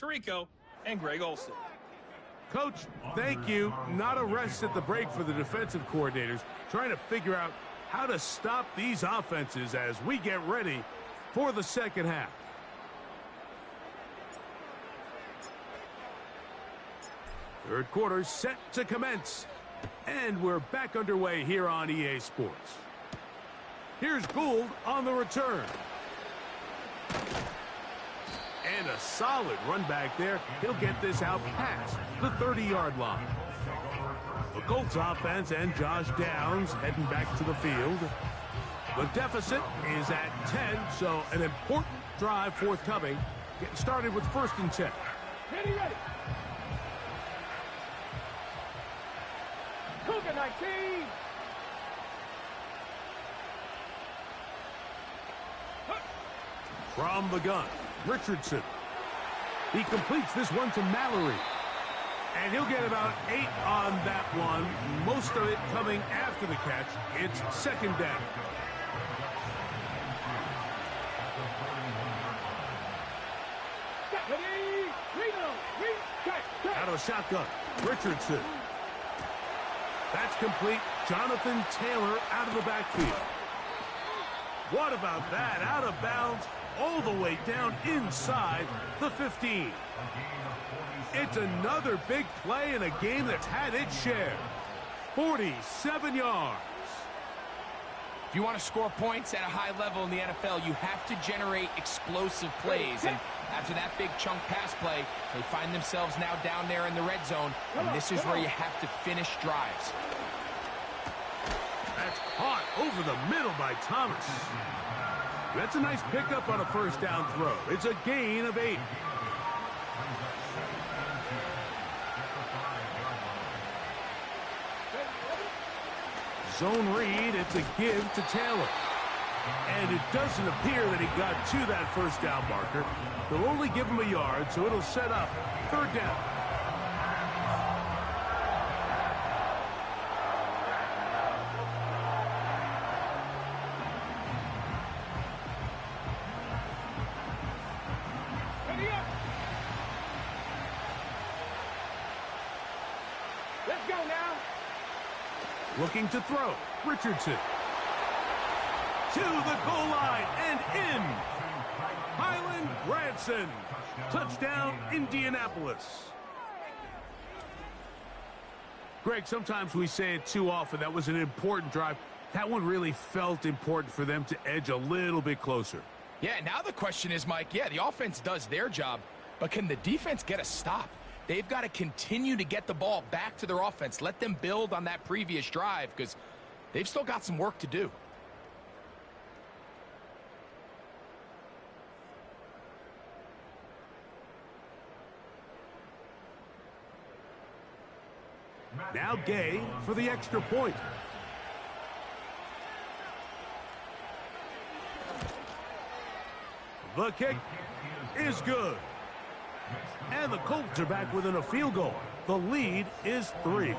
Tirico and Greg Olson. Coach, thank you. Not a rest at the break for the defensive coordinators, trying to figure out how to stop these offenses as we get ready for the second half. Third quarter set to commence. And we're back underway here on EA Sports. Here's Gould on the return. And a solid run back there. He'll get this out past the 30-yard line. The Colts offense and Josh Downs heading back to the field. The deficit is at 10, so an important drive forthcoming. Getting started with 1st and 10. Ready, ready. Cougar 19. From the gun, Richardson. He completes this one to Mallory. And he'll get about 8 on that one. Most of it coming after the catch. It's 2nd down. Out of the shotgun, Richardson. That's complete. Jonathan Taylor out of the backfield. What about that? Out of bounds all the way down inside the 15. It's another big play in a game that's had its share. 47 yards. If you want to score points at a high level in the NFL, you have to generate explosive plays. And after that big chunk pass play, they find themselves now down there in the red zone. And this is where you have to finish drives. That's caught over the middle by Thomas. That's a nice pickup on a 1st down throw. It's a gain of 8. Zone read, it's a give to Taylor. And it doesn't appear that he got to that 1st down marker. They'll only give him a yard, so it'll set up 3rd down. Let's go now. Looking to throw. Richardson. To the goal line and in. Highland Granson. Touchdown, Indianapolis. Greg, sometimes we say it too often. That was an important drive. That one really felt important for them to edge a little bit closer. Yeah, now the question is, Mike, yeah, the offense does their job, but can the defense get a stop? They've got to continue to get the ball back to their offense. Let them build on that previous drive because they've still got some work to do. Now Gay for the extra point. The kick is good. And the Colts are back within a field goal. The lead is 3.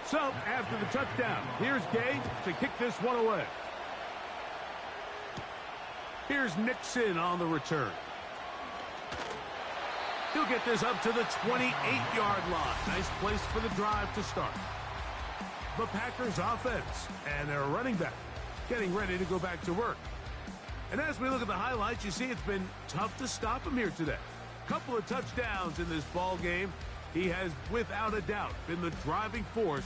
So, after the touchdown, here's Gay to kick this one away. Here's Nixon on the return. He'll get this up to the 28-yard line. Nice place for the drive to start. The Packers offense and their running back getting ready to go back to work. And as we look at the highlights, you see it's been tough to stop him here today. Couple of touchdowns in this ball game. He has, without a doubt, been the driving force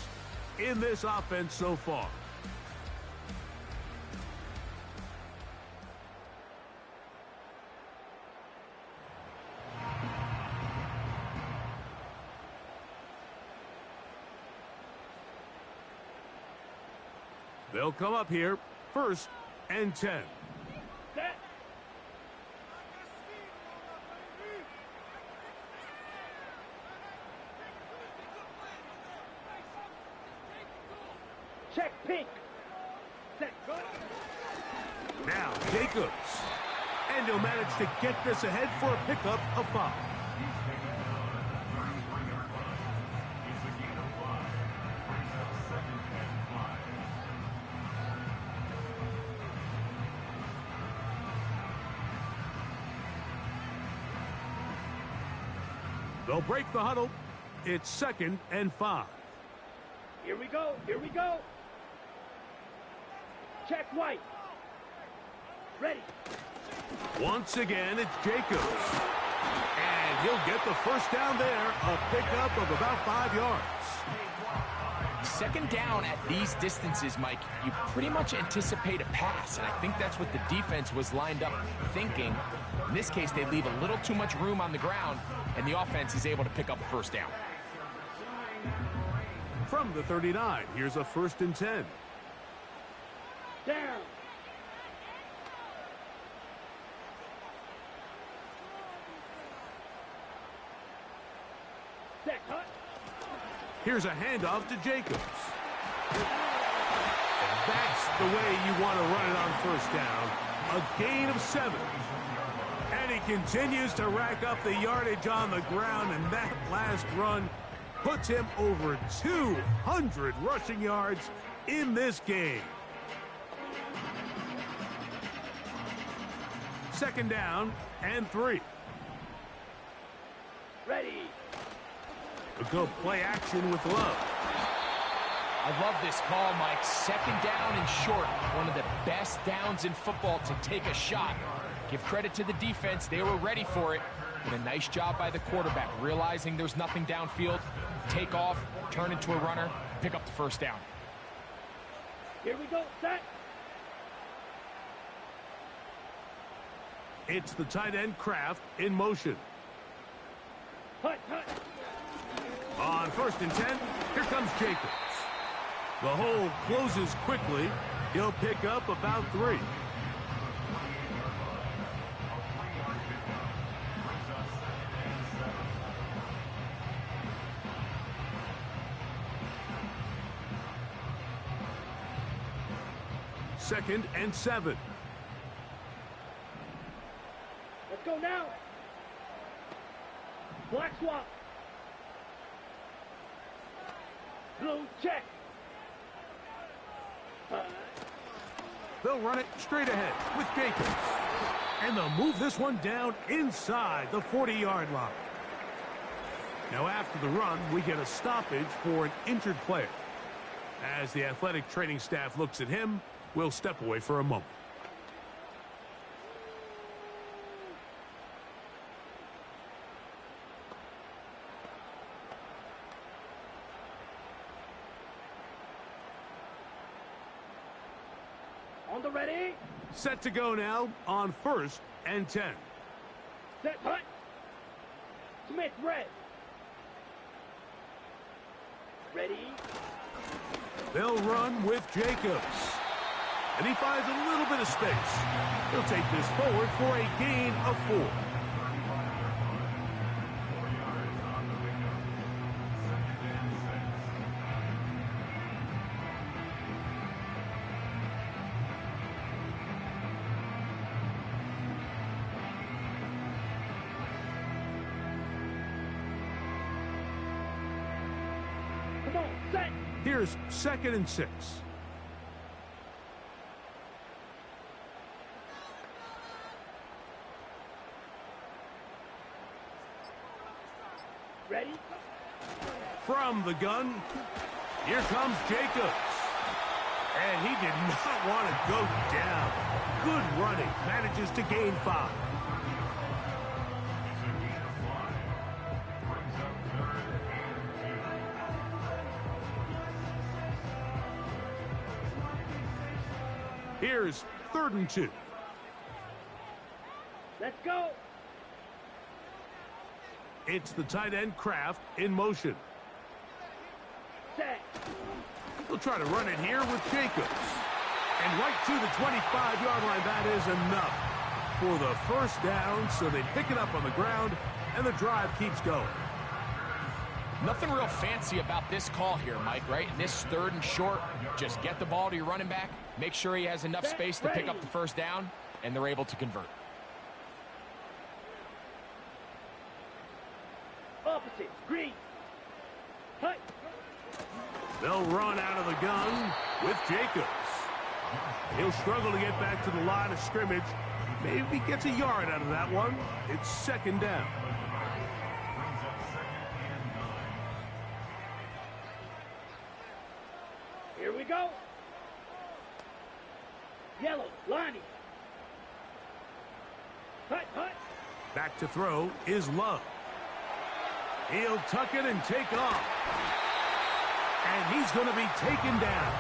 in this offense so far. They'll come up here, 1st and 10. Set. Check pink. Set. Go. Now Jacobs. And he'll manage to get this ahead for a pickup of 5. They'll break the huddle. It's 2nd and 5. Here we go. Here we go. Check White. Ready. Once again, it's Jacobs. And he'll get the first down there, a pickup of about 5 yards. 2nd down at these distances, Mike, you pretty much anticipate a pass, and I think that's what the defense was lined up thinking. In this case, they leave a little too much room on the ground, and the offense is able to pick up a first down. From the 39, here's a 1st and 10. Down. Set cut. Here's a handoff to Jacobs. And that's the way you want to run it on 1st down. A gain of 7. And he continues to rack up the yardage on the ground, and that last run puts him over 200 rushing yards in this game. 2nd down and 3. Ready. A good play action with Love. I love this call, Mike. 2nd down and short. One of the best downs in football to take a shot. Give credit to the defense. They were ready for it. But a nice job by the quarterback, realizing there's nothing downfield. Take off, turn into a runner, pick up the first down. Here we go. Set. It's the tight end Kraft in motion. Hut, hut. On 1st and 10, here comes Jacobs. The hole closes quickly. He'll pick up about 3. Second and 7. Let's go now. Black swap. Blue check. They'll run it straight ahead with Jacobs. And they'll move this one down inside the 40-yard line. Now after the run, we get a stoppage for an injured player. As the athletic training staff looks at him, we'll step away for a moment. On the ready. Set to go now on 1st and 10. Set hut. Smith red. Ready. They'll run with Jacobs. And he finds a little bit of space. He'll take this forward for a gain of 4. Come on, set. Here's 2nd and 6. Ready. From the gun, here comes Jacobs. And he did not want to go down. Good running. Manages to gain 5. Here's 3rd and 2. Let's go. It's the tight end Kraft in motion. Set. He'll try to run it here with Jacobs. And right to the 25-yard line, that is enough for the first down, so they pick it up on the ground, and the drive keeps going. Nothing real fancy about this call here, Mike, right? In this 3rd and short, just get the ball to your running back, make sure he has enough space to pick up the first down, and they're able to convert. Opposite. Green. Hut. They'll run out of the gun with Jacobs. He'll struggle to get back to the line of scrimmage. Maybe gets a yard out of that one. It's 2nd down. Lonnie. Hut, hut. Back to throw is Love. He'll tuck it and take off. And he's going to be taken down.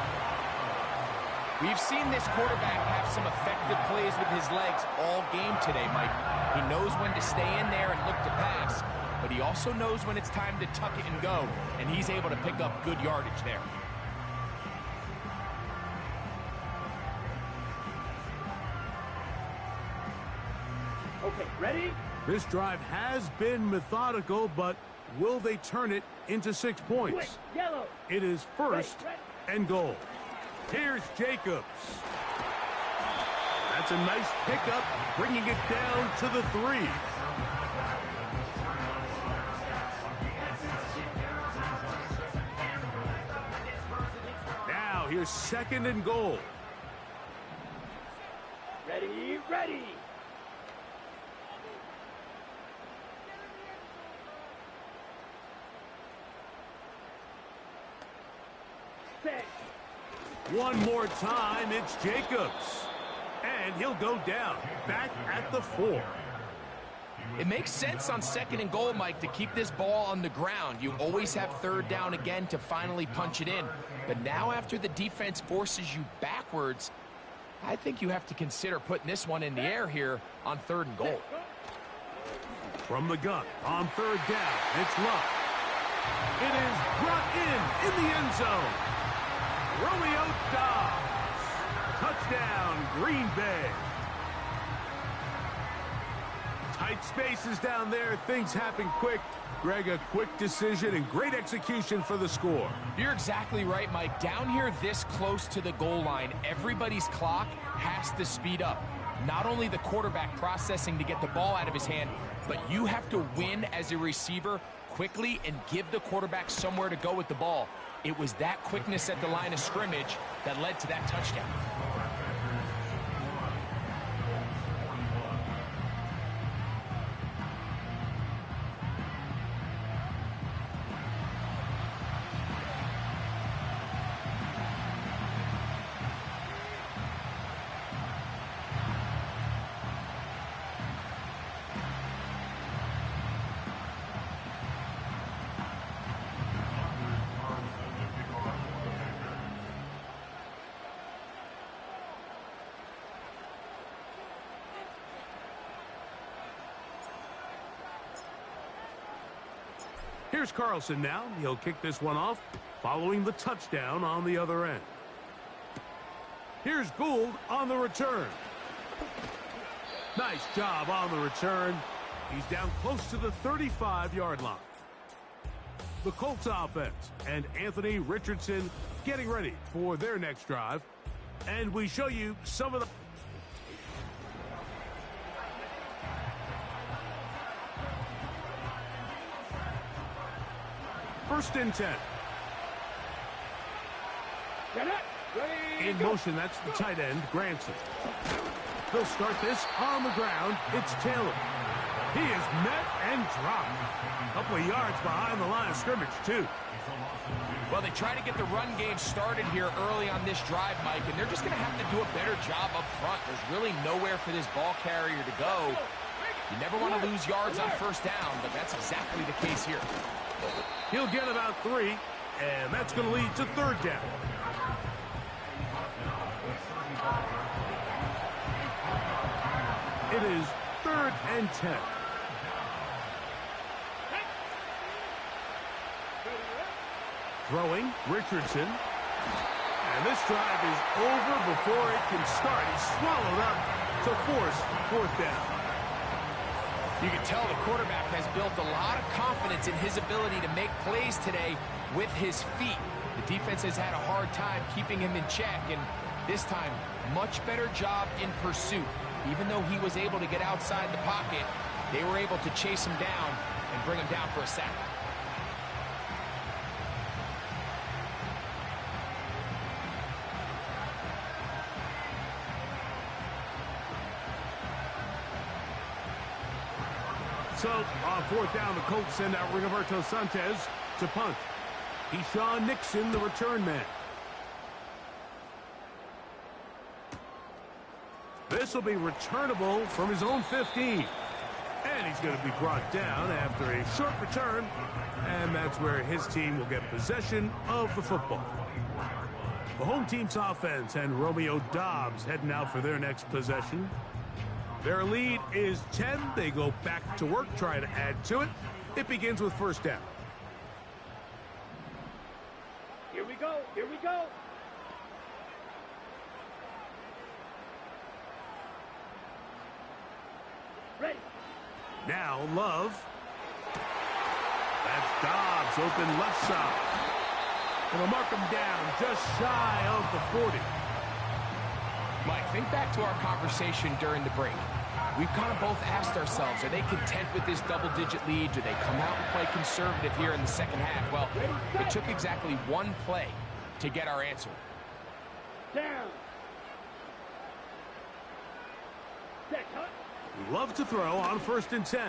We've seen this quarterback have some effective plays with his legs all game today, Mike. He knows when to stay in there and look to pass, but he also knows when it's time to tuck it and go, and he's able to pick up good yardage there. Okay, ready? This drive has been methodical, but will they turn it into 6 points? Quick, yellow. It is first and goal. Here's Jacobs. That's a nice pickup, bringing it down to the 3. Now here's second and goal. Ready, ready. Set. One more time, it's Jacobs. And he'll go down, back at the 4. It makes sense on second and goal, Mike, to keep this ball on the ground. You always have third down again to finally punch it in. But now after the defense forces you backwards, I think you have to consider putting this one in the air here on third and goal. From the gun, on third down, it's Love. It is brought in the end zone. Romeo Dobbs. Touchdown, Green Bay. Tight spaces down there. Things happen quick. Greg, a quick decision and great execution for the score. You're exactly right, Mike. Down here this close to the goal line, everybody's clock has to speed up. Not only the quarterback processing to get the ball out of his hand, but you have to win as a receiver quickly and give the quarterback somewhere to go with the ball. It was that quickness at the line of scrimmage that led to that touchdown. Here's Carlson now. He'll kick this one off, following the touchdown on the other end. Here's Gould on the return. Nice job on the return. He's down close to the 35-yard line. The Colts offense and Anthony Richardson getting ready for their next drive. And we show you some of the... First and 10. In motion, that's the tight end, Granson. They'll start this on the ground. It's Taylor. He is met and dropped. A couple of yards behind the line of scrimmage, too. Well, they try to get the run game started here early on this drive, Mike, and they're just going to have to do a better job up front. There's really nowhere for this ball carrier to go. You never want to lose yards on first down, but that's exactly the case here. He'll get about 3, and that's going to lead to third down. It is 3rd and 10. Throwing, Richardson. And this drive is over before it can start. He's swallowed up to force 4th down. You can tell the quarterback has built a lot of confidence in his ability to make plays today with his feet. The defense has had a hard time keeping him in check, and this time, much better job in pursuit. Even though he was able to get outside the pocket, they were able to chase him down and bring him down for a sack. So, on 4th down, the Colts send out Rigoberto Sanchez to punt. Keyshawn Nixon, the return man. This will be returnable from his own 15. And he's going to be brought down after a short return. And that's where his team will get possession of the football. The home team's offense and Romeo Doubs heading out for their next possession. Their lead is 10. They go back to work, try to add to it. It begins with first down. Here we go. Here we go. Ready. Now Love. That's Doubs open left side. And they'll mark him down just shy of the 40. Mike, think back to our conversation during the break. We've kind of both asked ourselves, are they content with this double-digit lead? Do they come out and play conservative here in the second half? Well, it took exactly one play to get our answer. Down. Set, cut. Love to throw on first and 10.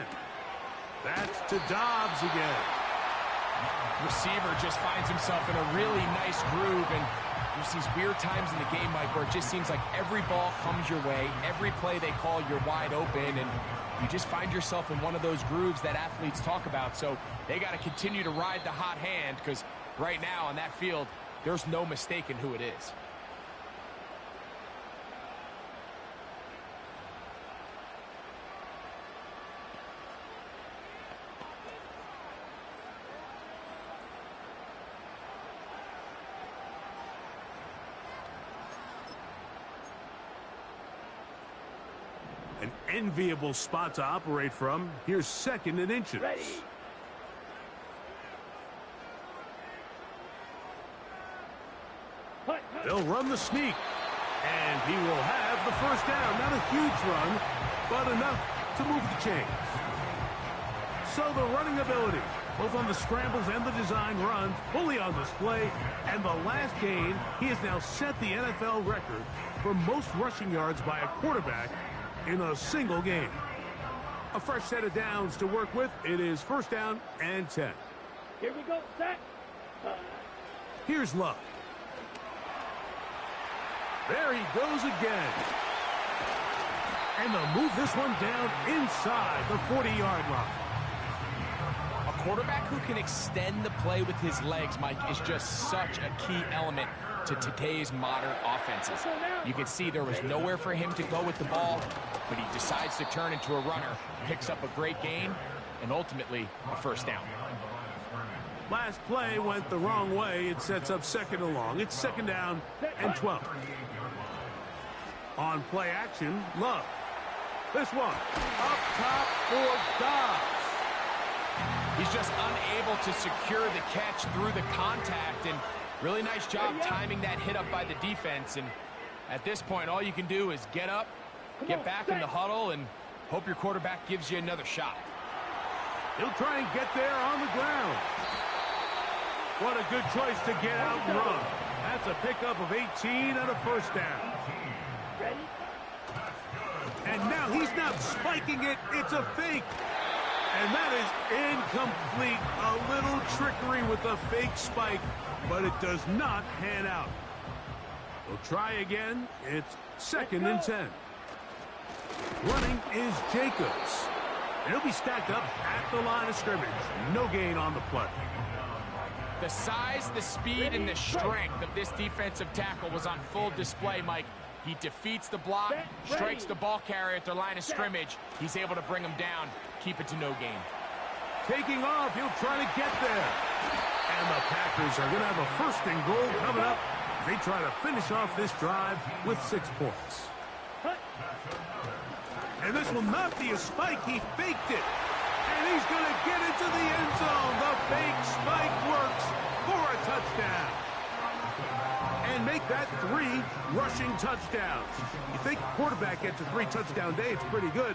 That's to Doubs again. Receiver just finds himself in a really nice groove, and there's these weird times in the game, Mike, where it just seems like every ball comes your way, every play they call, you're wide open, and you just find yourself in one of those grooves that athletes talk about. So they got to continue to ride the hot hand, because right now on that field, there's no mistaking who it is. An enviable spot to operate from. Here's second and inches. Ready. Hut, hut. They'll run the sneak. And he will have the first down. Not a huge run, but enough to move the chains. So the running ability, both on the scrambles and the design runs, fully on display. And the last gain, he has now set the NFL record for most rushing yards by a quarterback in a single game. A fresh set of downs to work with. It is first down and 10. Here we go. Set. Here's Love. There he goes again. And they'll move this one down inside the 40-yard line. A quarterback who can extend the play with his legs, Mike, is just such a key element to today's modern offenses. You can see there was nowhere for him to go with the ball, but he decides to turn into a runner, picks up a great gain, and ultimately a first down. Last play went the wrong way. It sets up second and long. It's second down and 12. On play action, Love. This one up top for Doubs. He's just unable to secure the catch through the contact, and really nice job timing that hit up by the defense. And at this point, all you can do is get up, get back in the huddle, and hope your quarterback gives you another shot. He'll try and get there on the ground. What a good choice to get out and run. That's a pickup of 18 and a first down. Ready. And now he's not spiking it. It's a fake. And that is incomplete. A little trickery with a fake spike, but it does not pan out. We'll try again. It's second and 10. Running is Jacobs. And he'll be stacked up at the line of scrimmage. No gain on the play. The size, the speed, and the strength of this defensive tackle was on full display, Mike. He defeats the block, strikes the ball carrier at the line of scrimmage. He's able to bring him down, keep it to no gain. Taking off, he'll try to get there. And the Packers are going to have a first and goal coming up. They try to finish off this drive with 6 points. And this will not be a spike. He faked it. And he's going to get into the end zone. The fake spike works for a touchdown. And make that 3 rushing touchdowns. You think the quarterback gets a 3-touchdown day, it's pretty good.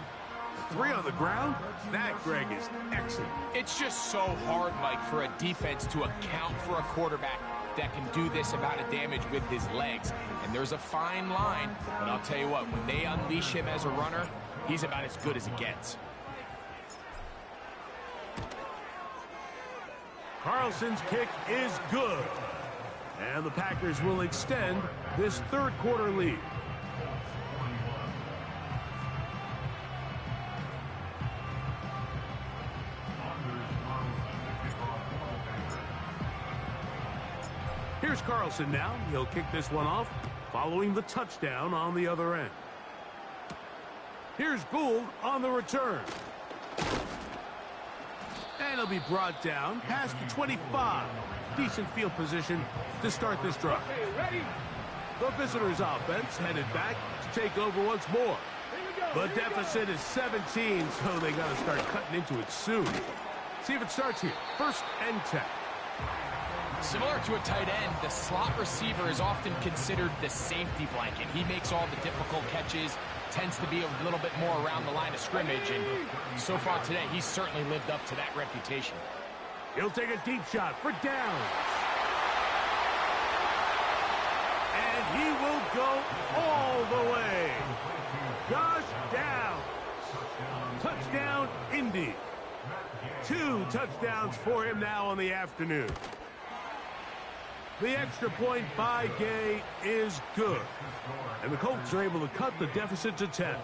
3 on the ground? That, Greg, is excellent. It's just so hard, Mike, for a defense to account for a quarterback that can do this amount of damage with his legs. And there's a fine line, but I'll tell you what, when they unleash him as a runner, he's about as good as it gets. Carlson's kick is good. And the Packers will extend this third quarter lead. Here's Carlson now. He'll kick this one off, following the touchdown on the other end. Here's Gould on the return. And he'll be brought down past the 25. Decent field position to start this drive. The visitors' offense headed back to take over once more. The deficit is 17, so they got to start cutting into it soon. See if it starts here. 1st and 10. Similar to a tight end, the slot receiver is often considered the safety blanket. He makes all the difficult catches, tends to be a little bit more around the line of scrimmage, and so far today, he's certainly lived up to that reputation. He'll take a deep shot for down. And he will go all the way. Josh Downs. Touchdown, Indy. 2 touchdowns for him now on the afternoon. The extra point by Gay is good. And the Colts are able to cut the deficit to 10.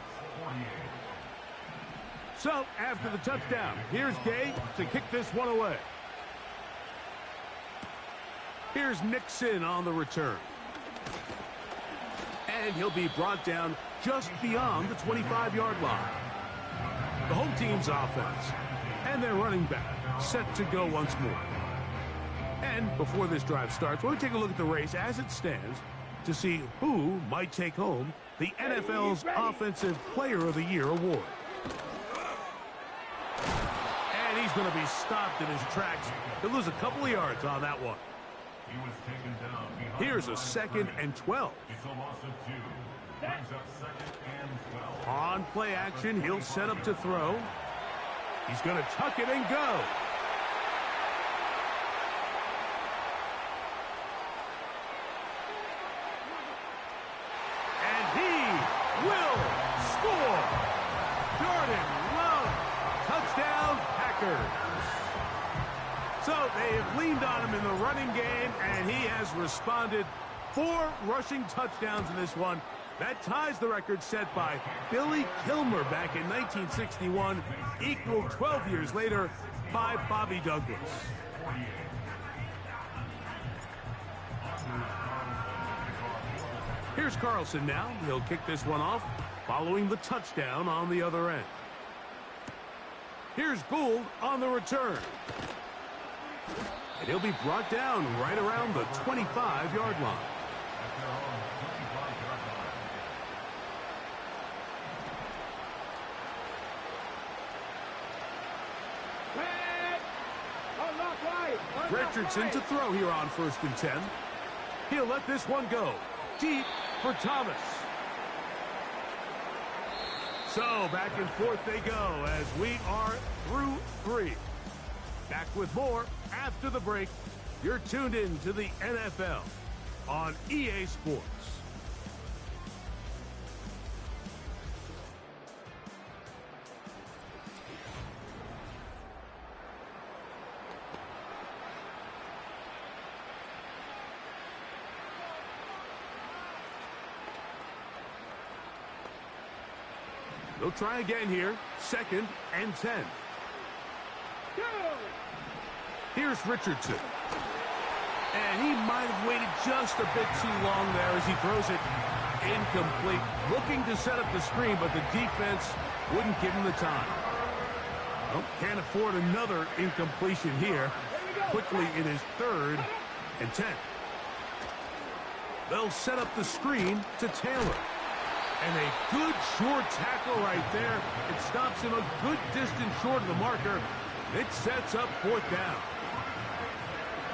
So, after the touchdown, here's Gay to kick this one away. Here's Nixon on the return. And he'll be brought down just beyond the 25-yard line. The home team's offense and their running back set to go once more. And before this drive starts, we'll take a look at the race as it stands to see who might take home the NFL's Offensive Player of the Year award. And he's going to be stopped in his tracks. He'll lose a couple of yards on that one. Here's a 2nd and 12. On play action, he'll set up to throw. He's going to tuck it and go. And he will score. Jordan Love. Touchdown, Packers. So they have leaned on him in the running game, and he has responded. 4 rushing touchdowns in this one. That ties the record set by Billy Kilmer back in 1961, equaled 12 years later by Bobby Douglas. Here's Carlson now. He'll kick this one off, following the touchdown on the other end. Here's Gould on the return. And he'll be brought down right around the 25-yard line. Richardson to throw here on 1st and 10. He'll let this one go. Deep for Thomas. So back and forth they go as we are through 3. Back with more after the break. You're tuned in to the NFL on EA Sports. They'll try again here. 2nd and 10. Here's Richardson. And he might have waited just a bit too long there as he throws it incomplete. Looking to set up the screen, but the defense wouldn't give him the time. Well, can't afford another incompletion here. Quickly in his 3rd and 10. They'll set up the screen to Taylor. And a good short tackle right there. It stops him a good distance short of the marker. It sets up 4th down.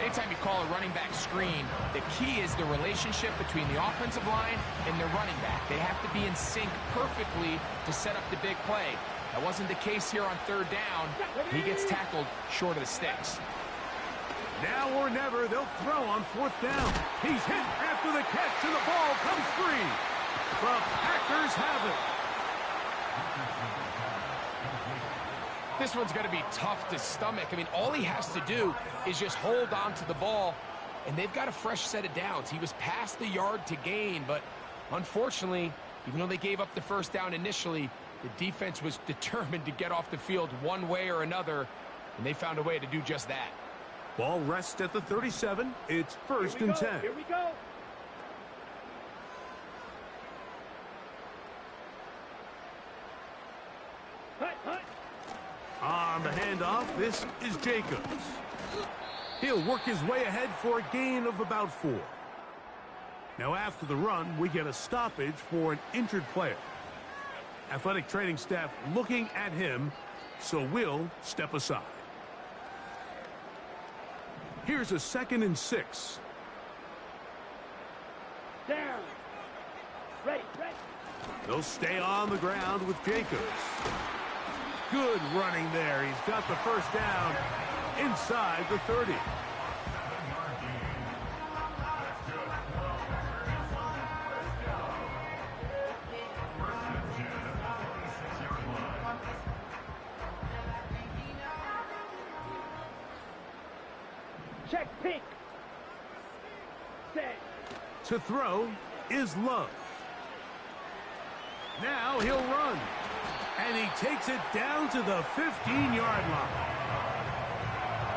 Anytime you call a running back screen, the key is the relationship between the offensive line and their running back. They have to be in sync perfectly to set up the big play. That wasn't the case here on 3rd down. He gets tackled short of the sticks. Now or never, they'll throw on 4th down. He's hit after the catch, and the ball comes free. The Packers have it. This one's going to be tough to stomach. I mean, all he has to do is just hold on to the ball, and they've got a fresh set of downs. He was past the yard to gain, but unfortunately, even though they gave up the 1st down initially, the defense was determined to get off the field one way or another, and they found a way to do just that. Ball rests at the 37. It's first and 10. Here we go. Hut, hut. On the handoff, this is Jacobs. He'll work his way ahead for a gain of about 4. Now after the run, we get a stoppage for an injured player. Athletic training staff looking at him, so we'll step aside. Here's a 2nd and 6. Down. Ready, ready. They'll stay on the ground with Jacobs. Good running there. He's got the first down inside the 30. Check pink. Set. To throw is Love. Now he'll run. And he takes it down to the 15-yard line.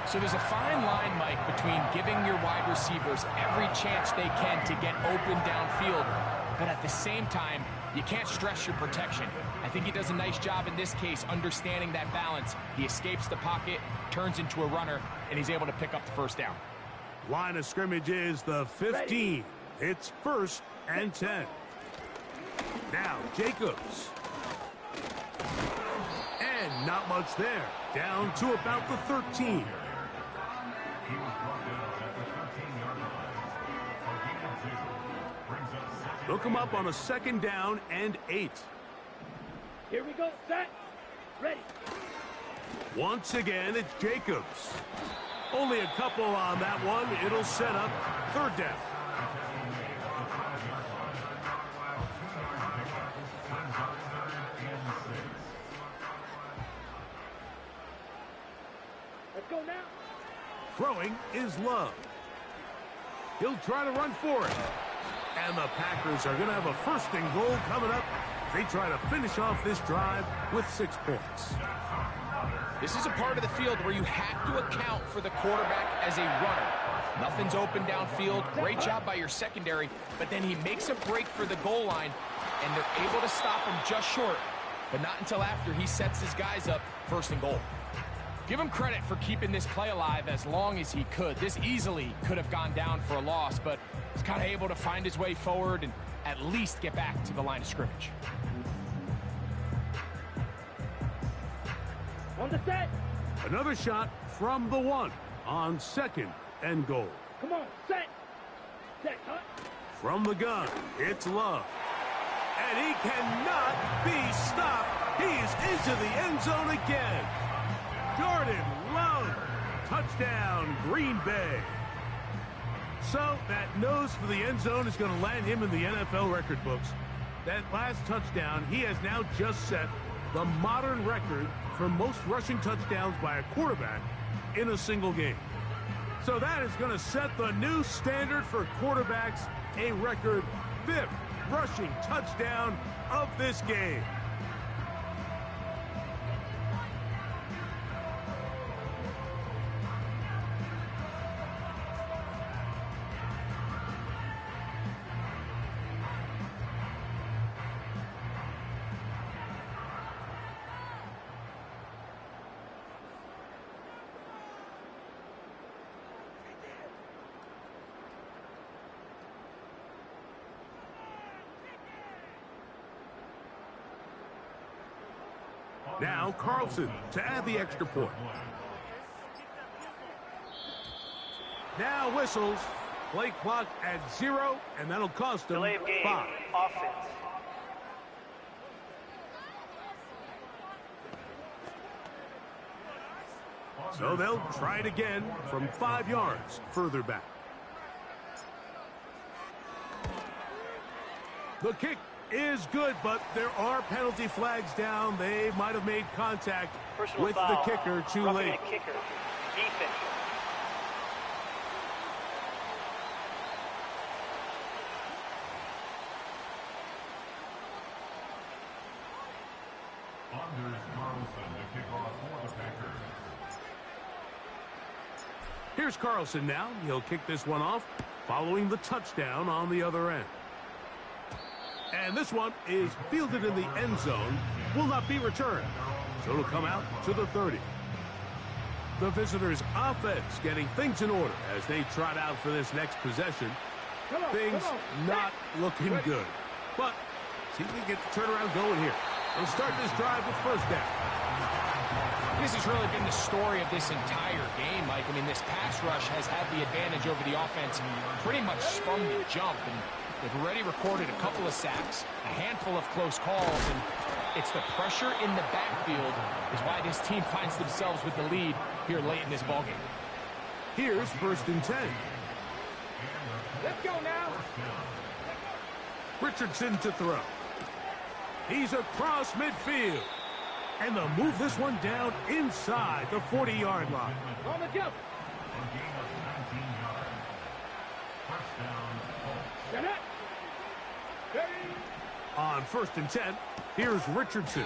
So there's a fine line, Mike, between giving your wide receivers every chance they can to get open downfield, but at the same time, you can't stress your protection. I think he does a nice job in this case understanding that balance. He escapes the pocket, turns into a runner, and he's able to pick up the first down. Line of scrimmage is the 15. It's first and 10. Now Jacobs. And not much there. Down to about the 13. They'll come up on a 2nd down and 8. Here we go. Set. Ready. Once again, it's Jacobs. Only a couple on that one. It'll set up 3rd down. Let's go now. Throwing is Love. He'll try to run for it. And the Packers are going to have a 1st and goal coming up. They try to finish off this drive with 6 points. This is a part of the field where you have to account for the quarterback as a runner. Nothing's open downfield. Great job by your secondary, but then he makes a break for the goal line, and they're able to stop him just short, but not until after he sets his guys up 1st and goal. Give him credit for keeping this play alive as long as he could. This easily could have gone down for a loss, but he's kind of able to find his way forward and at least get back to the line of scrimmage. On the set. Another shot from the 1 on 2nd and goal. Come on. Set. Set. Hut. From the gun, it's Love. And he cannot be stopped. He's into the end zone again. Jordan Love. Touchdown, Green Bay. So that nose for the end zone is going to land him in the NFL record books. That last touchdown, he has now just set the modern record for most rushing touchdowns by a quarterback in a single game. So that is going to set the new standard for quarterbacks, a record 5th rushing touchdown of this game. Now Carlson to add the extra point. Now whistles. Play clock at 0, and that'll cost them Delay of game. 5. Offense. So they'll try it again from 5 yards further back. The kick is good, but there are penalty flags down. They might have made contact Personal with foul. the kicker too Roughing late. a kicker. Defense. Anders Carlson to kick off for the Packers. Here's Carlson now. He'll kick this one off, following the touchdown on the other end. And this one is fielded in the end zone, will not be returned. So it'll come out to the 30. The visitors' offense getting things in order as they trot out for this next possession. Things not looking good. But see if we get the turnaround going here. They'll start this drive with first down. This has really been the story of this entire game, Mike. I mean, this pass rush has had the advantage over the offense pretty much from the jump. And they've already recorded a couple of sacks, a handful of close calls, and it's the pressure in the backfield is why this team finds themselves with the lead here late in this ballgame. Here's first and 10. Let's go now. Richardson to throw. He's across midfield. And they'll move this one down inside the 40-yard line. On the jump. Set up. On first and 10, here's Richardson.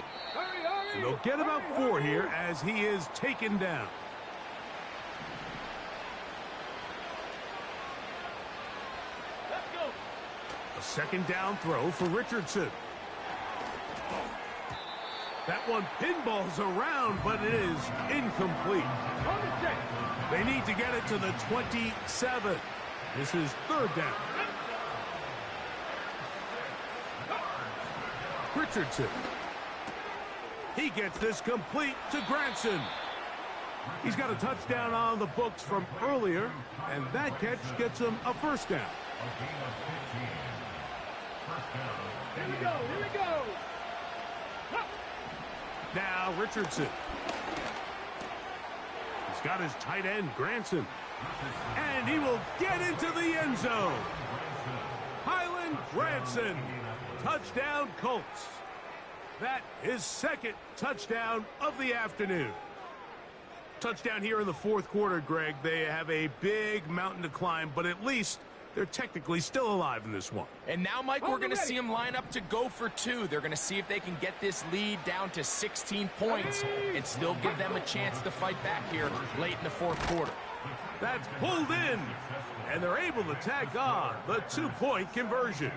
And they'll get about 4 here as he is taken down. Let's go. A second down throw for Richardson. That one pinballs around, but it is incomplete. On the check. They need to get it to the 27. This is third down. Richardson. He gets this complete to Granson. He's got a touchdown on the books from earlier, and that catch gets him a first down. Here we go. Here we go. Now Richardson. He's got his tight end, Granson. And he will get into the end zone. Highland Granson. Touchdown Colts. That is second touchdown of the afternoon. Touchdown here in the fourth quarter, Greg. They have a big mountain to climb, but at least they're technically still alive in this one. And now, Mike, we're going to see them line up to go for 2. They're going to see if they can get this lead down to 16 points and still give them a chance to fight back here late in the fourth quarter. That's pulled in, and they're able to tack on the 2-point conversion.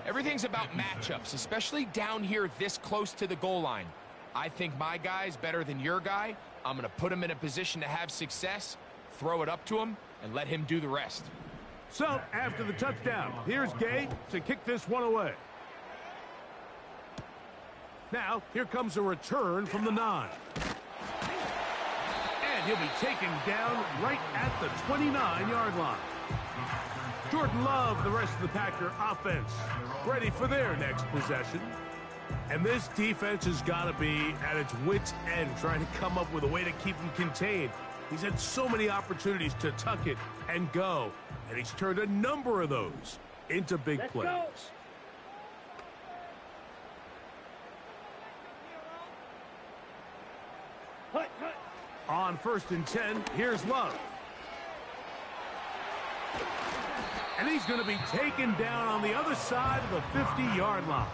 Everything's about matchups, especially down here this close to the goal line. I think my guy's better than your guy. I'm going to put him in a position to have success, throw it up to him, and let him do the rest. So, after the touchdown, here's Gay to kick this one away. Now, here comes a return from the 9. And he'll be taken down right at the 29-yard line. Jordan Love, the rest of the Packer offense, ready for their next possession. And this defense has got to be at its wits' end, trying to come up with a way to keep him contained. He's had so many opportunities to tuck it and go, and he's turned a number of those into big plays. Go. Hut, hut. On first and 10, here's Love. And he's going to be taken down on the other side of the 50-yard line.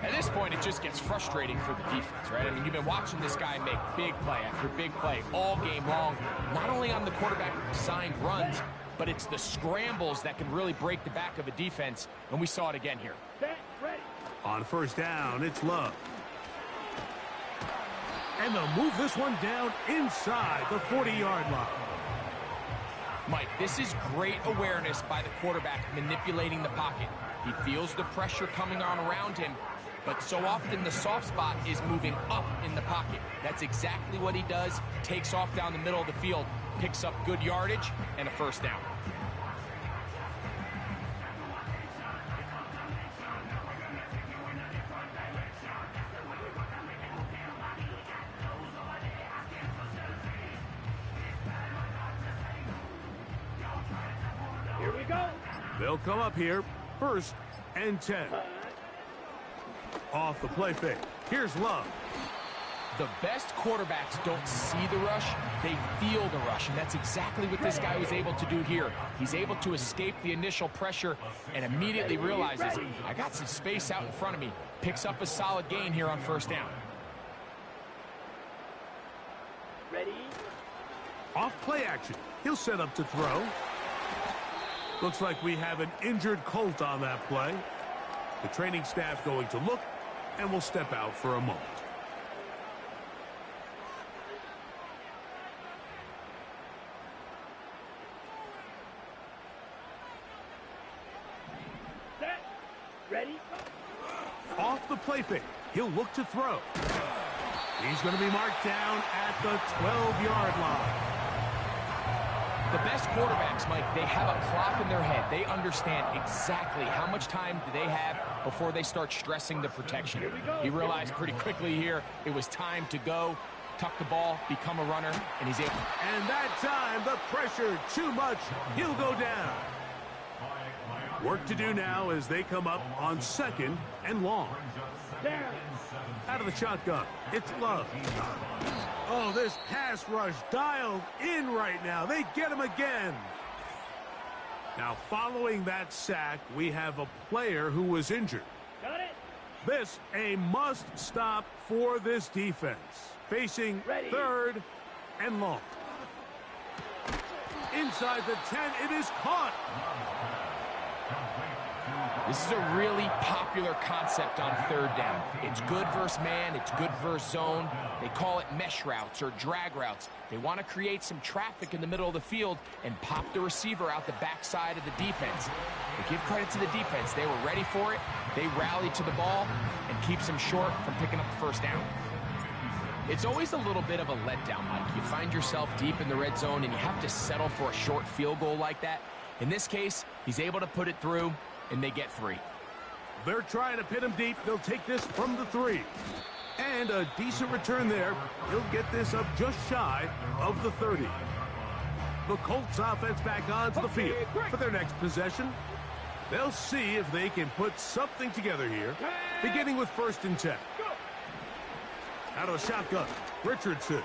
At this point, it just gets frustrating for the defense, right? I mean, you've been watching this guy make big play after big play all game long, not only on the quarterback-designed runs, but it's the scrambles that can really break the back of a defense, and we saw it again here. Set, ready. On first down, it's Love. And they'll move this one down inside the 40-yard line. Mike, this is great awareness by the quarterback manipulating the pocket. He feels the pressure coming on around him, but so often the soft spot is moving up in the pocket. That's exactly what he does. Takes off down the middle of the field, picks up good yardage, and a first down. Here we go. They'll come up here, first and 10. Off the play fake. Here's Love. The best quarterbacks don't see the rush, they feel the rush, and that's exactly what this guy was able to do here. He's able to escape the initial pressure and immediately realizes, I got some space out in front of me. Picks up a solid gain here on first down. Ready. Off play action. He'll set up to throw. Looks like we have an injured Colt on that play. The training staff going to look and will step out for a moment. Set. Ready. Off the play fake. He'll look to throw. He's going to be marked down at the 12-yard line. The best quarterbacks, Mike, they have a clock in their head. They understand exactly how much time do they have before they start stressing the protection. He realized pretty quickly here it was time to go, tuck the ball, become a runner, and he's able. And that time, the pressure too much. He'll go down. Work to do now as they come up on 2nd and long. Down. Out of the shotgun, it's Love. Oh, this pass rush dialed in right now. They get him again. Now, following that sack, we have a player who was injured. Got it. This a must stop for this defense. Facing Ready. 3rd and long. Inside the 10, it is caught. This is a really popular concept on 3rd down. It's good versus man, it's good versus zone. They call it mesh routes or drag routes. They want to create some traffic in the middle of the field and pop the receiver out the backside of the defense. But give credit to the defense. They were ready for it. They rallied to the ball and keeps them short from picking up the 1st down. It's always a little bit of a letdown, Mike. You find yourself deep in the red zone and you have to settle for a short field goal like that. In this case, he's able to put it through, and they get 3. They're trying to pin him deep. They'll take this from the 3. And a decent return there. He'll get this up just shy of the 30. The Colts offense back onto the field for their next possession. They'll see if they can put something together here, beginning with 1st and 10. Out of the shotgun, Richardson.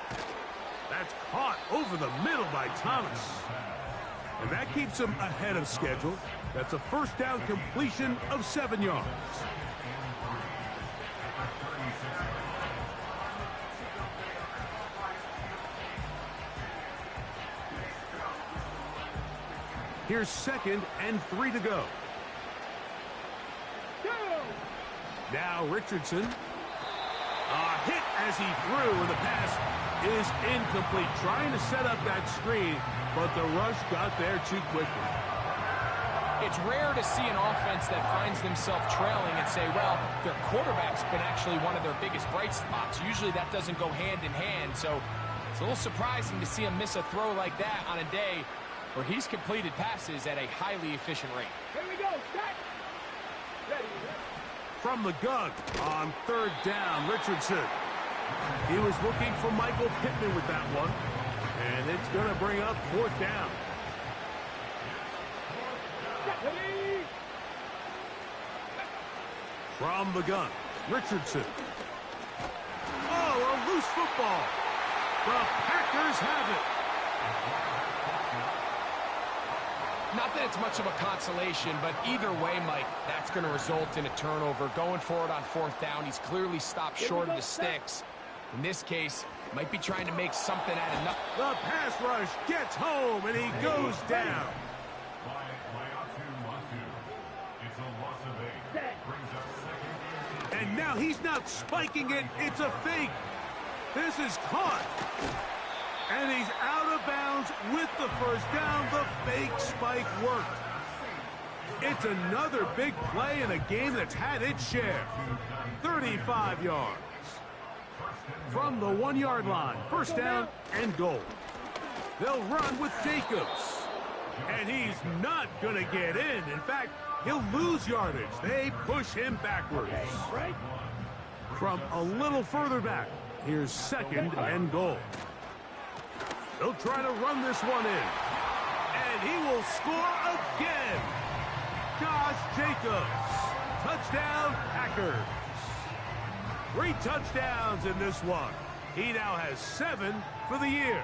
That's caught over the middle by Thomas. And that keeps him ahead of schedule. That's a 1st down completion of 7 yards. Here's 2nd and 3 to go. Now Richardson. Hit as he threw, and the pass is incomplete. Trying to set up that screen, but the rush got there too quickly. It's rare to see an offense that finds themselves trailing and say, well, their quarterback's been actually one of their biggest bright spots. Usually that doesn't go hand in hand, so it's a little surprising to see him miss a throw like that on a day where he's completed passes at a highly efficient rate. Here we go. Set. Ready. From the gun on 3rd down, Richardson. He was looking for Michael Pittman with that one, and it's going to bring up 4th down. Ready. From the gun, Richardson. Oh, a loose football. The Packers have it. Not that it's much of a consolation, but either way, Mike, that's going to result in a turnover. Going forward on 4th down, he's clearly stopped short of the sticks. In this case, might be trying to make something out of nothing. The pass rush gets home, and he goes down. And now he's not spiking it. It's a fake. This is caught. And he's out of bounds with the 1st down. The fake spike worked. It's another big play in a game that's had its share. 35 yards. From the 1-yard line, 1st down and goal. They'll run with Jacobs. And he's not going to get in. In fact, he'll lose yardage. They push him backwards. From a little further back, here's 2nd and goal. They'll try to run this one in. And he will score again. Josh Jacobs. Touchdown, Packers. 3 touchdowns in this one. He now has 7 for the year.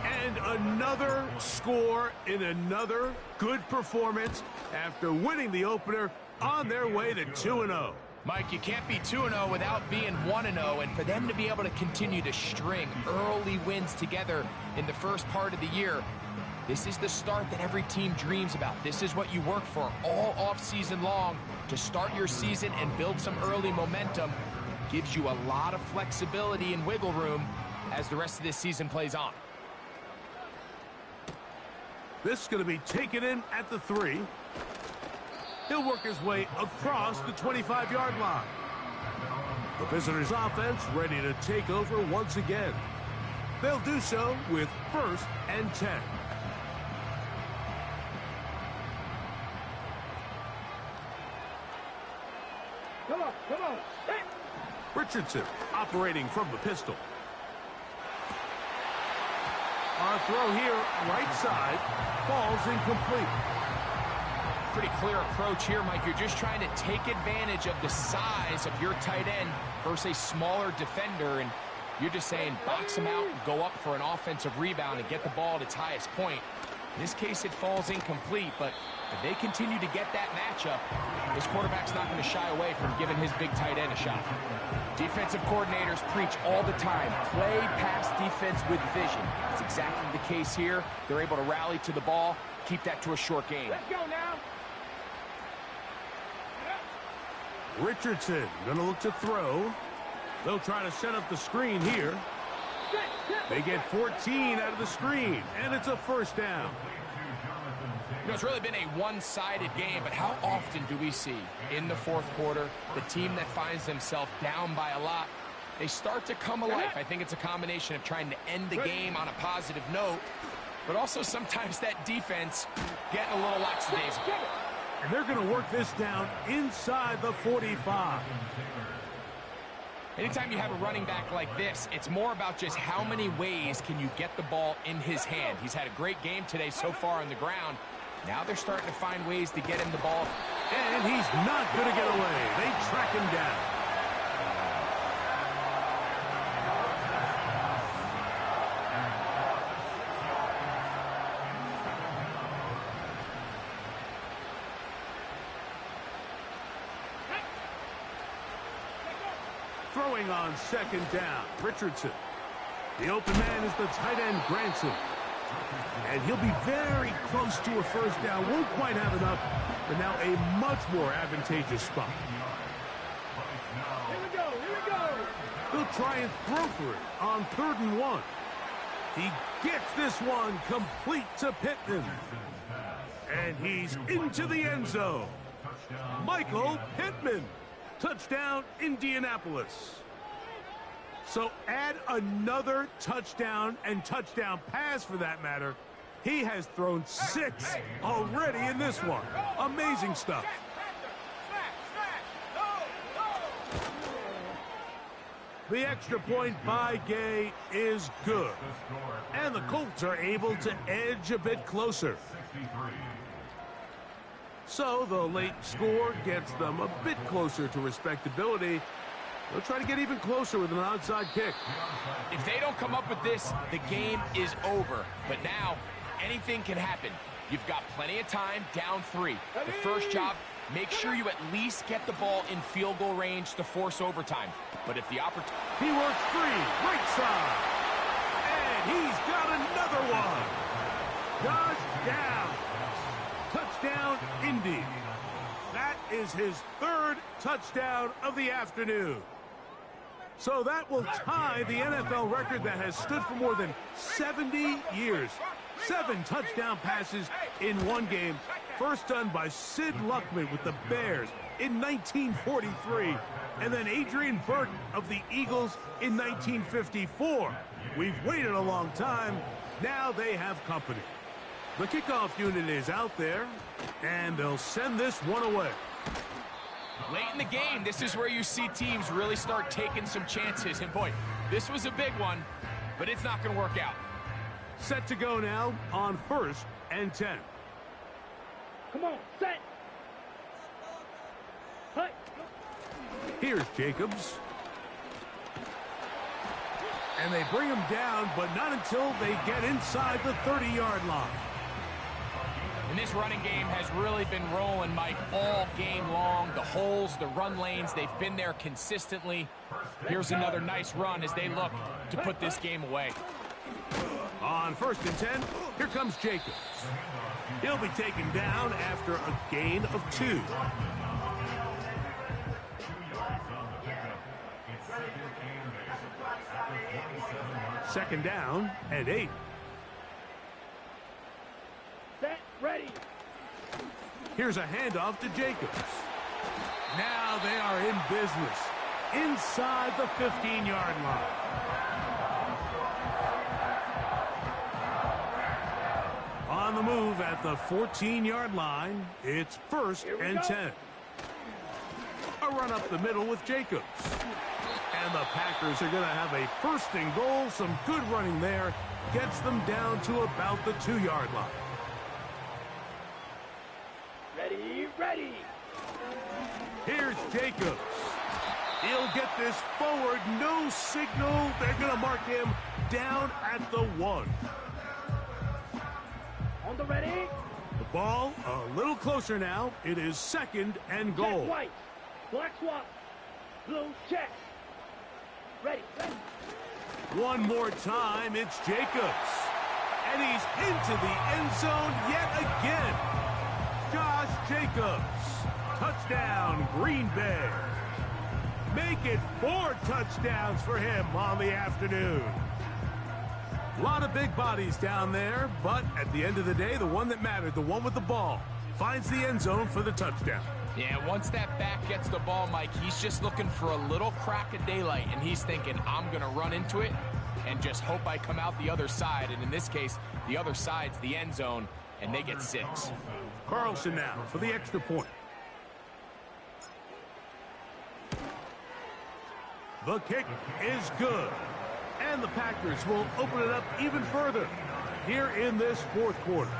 And another score in another good performance after winning the opener on their way to 2-0. Mike, you can't be 2-0 without being 1-0, and for them to be able to continue to string early wins together in the first part of the year, this is the start that every team dreams about. This is what you work for all off-season long to start your season and build some early momentum. Gives you a lot of flexibility and wiggle room as the rest of this season plays on. This is going to be taken in at the 3. He'll work his way across the 25-yard line. The visitors' offense ready to take over once again. They'll do so with 1st and 10. Come on, come on. Hey. Richardson operating from the pistol. Our throw here, right side, falls incomplete. Pretty clear approach here, Mike. You're just trying to take advantage of the size of your tight end versus a smaller defender, and you're just saying box him out and go up for an offensive rebound and get the ball at its highest point. In this case, it falls incomplete, but if they continue to get that matchup, this quarterback's not going to shy away from giving his big tight end a shot. Defensive coordinators preach all the time, play pass defense with vision. It's exactly the case here. They're able to rally to the ball, keep that to a short game. Let's go now. Richardson going to look to throw. They'll try to set up the screen here. They get 14 out of the screen, and it's a 1st down. You know, it's really been a one-sided game, but how often do we see in the 4th quarter the team that finds themselves down by a lot, they start to come alive? I think it's a combination of trying to end the game on a positive note, but also sometimes that defense getting a little lackadaisical. And they're going to work this down inside the 45. Anytime you have a running back like this, it's more about just how many ways can you get the ball in his hand. He's had a great game today so far on the ground. Now they're starting to find ways to get him the ball. And he's not going to get away. They track him down. Throwing on 2nd down, Richardson. The open man is the tight end, Granson. And he'll be very close to a 1st down. Won't quite have enough, but now a much more advantageous spot. Here we go, here we go. He'll try and throw for it on 3rd and 1. He gets this one complete to Pittman. And he's into the end zone. Michael Pittman. Touchdown, Indianapolis. So add another touchdown and touchdown pass for that matter. He has thrown 6 already in this one. Amazing stuff. The extra point by Gay is good. And the Colts are able to edge a bit closer. So the late score gets them a bit closer to respectability. They'll try to get even closer with an outside kick. If they don't come up with this, the game is over. But now, anything can happen. You've got plenty of time, down 3. The first job, make sure you at least get the ball in field goal range to force overtime. But if the opportunity... He works 3, right side. And he's got another one. Dodge down. Touchdown, Indy. That is his 3rd touchdown of the afternoon. So that will tie the NFL record that has stood for more than 70 years. 7 touchdown passes in one game. First done by Sid Luckman with the Bears in 1943. And then Adrian Burton of the Eagles in 1954. We've waited a long time. Now they have company. The kickoff unit is out there, and they'll send this one away. Late in the game, this is where you see teams really start taking some chances. And boy, this was a big one, but it's not going to work out. Set to go now on 1st and 10. Come on, set. Hi. Here's Jacobs. And they bring him down, but not until they get inside the 30-yard line. And this running game has really been rolling, Mike, all game long. The holes, the run lanes, they've been there consistently. Here's another nice run as they look to put this game away. On 1st and 10, here comes Jacobs. He'll be taken down after a gain of 2. Second down and 8. Set, ready. Here's a handoff to Jacobs. Now they are in business inside the 15-yard line. On the move at the 14-yard line, it's 1st and 10. A run up the middle with Jacobs. And the Packers are going to have a 1st and goal. Some good running there. Gets them down to about the 2-yard line. Ready, ready. Here's Jacobs. He'll get this forward. No signal. They're going to mark him down at the 1. On the ready. The ball a little closer now. It is 2nd and goal. Check white. Black swap. Blue check. Ready, ready. One more time. It's Jacobs. And he's into the end zone yet again. Josh Jacobs. Touchdown, Green Bay. Make it 4 touchdowns for him on the afternoon. A lot of big bodies down there, but at the end of the day, the one that mattered, the one with the ball, finds the end zone for the touchdown. Yeah, once that back gets the ball, Mike, he's just looking for a little crack of daylight, and he's thinking, I'm going to run into it and just hope I come out the other side. And in this case, the other side's the end zone, and they get 6. Carlson now for the extra point. The kick is good. And the Packers will open it up even further here in this 4th quarter.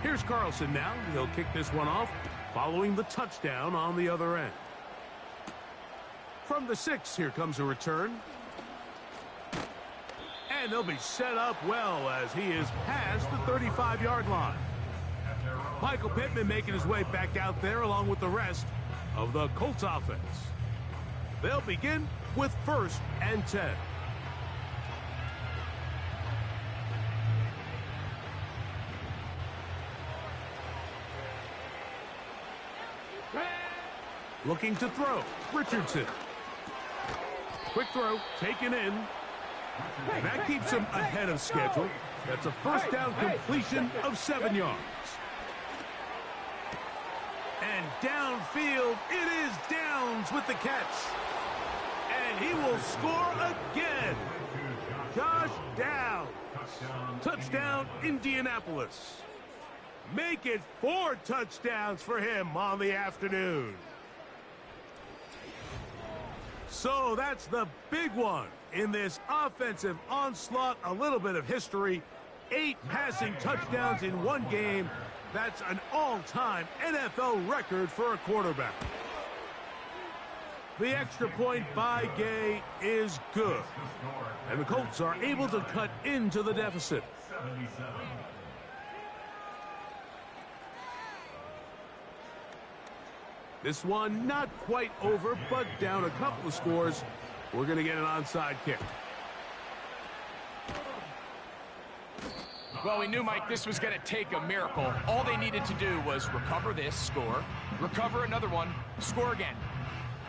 Here's Carlson now. He'll kick this one off following the touchdown on the other end. From the 6, here comes a return. And they'll be set up well as he is past the 35-yard line. Michael Pittman making his way back out there along with the rest of the Colts offense. They'll begin with 1st and 10. Looking to throw, Richardson. Quick throw, taken in. And that keeps him ahead of schedule. That's a 1st down completion of 7 yards. And downfield, it is Downs with the catch. And he will score again. Josh Downs. Touchdown, Indianapolis. Make it 4 touchdowns for him on the afternoon. So that's the big one in this offensive onslaught. A little bit of history. 8 passing touchdowns in one game. That's an all-time NFL record for a quarterback. The extra point by Gay is good. And the Colts are able to cut into the deficit. This one not quite over, but down a couple of scores. We're going to get an onside kick. Well, we knew, Mike, this was going to take a miracle. All they needed to do was recover this, score, recover another one, score again.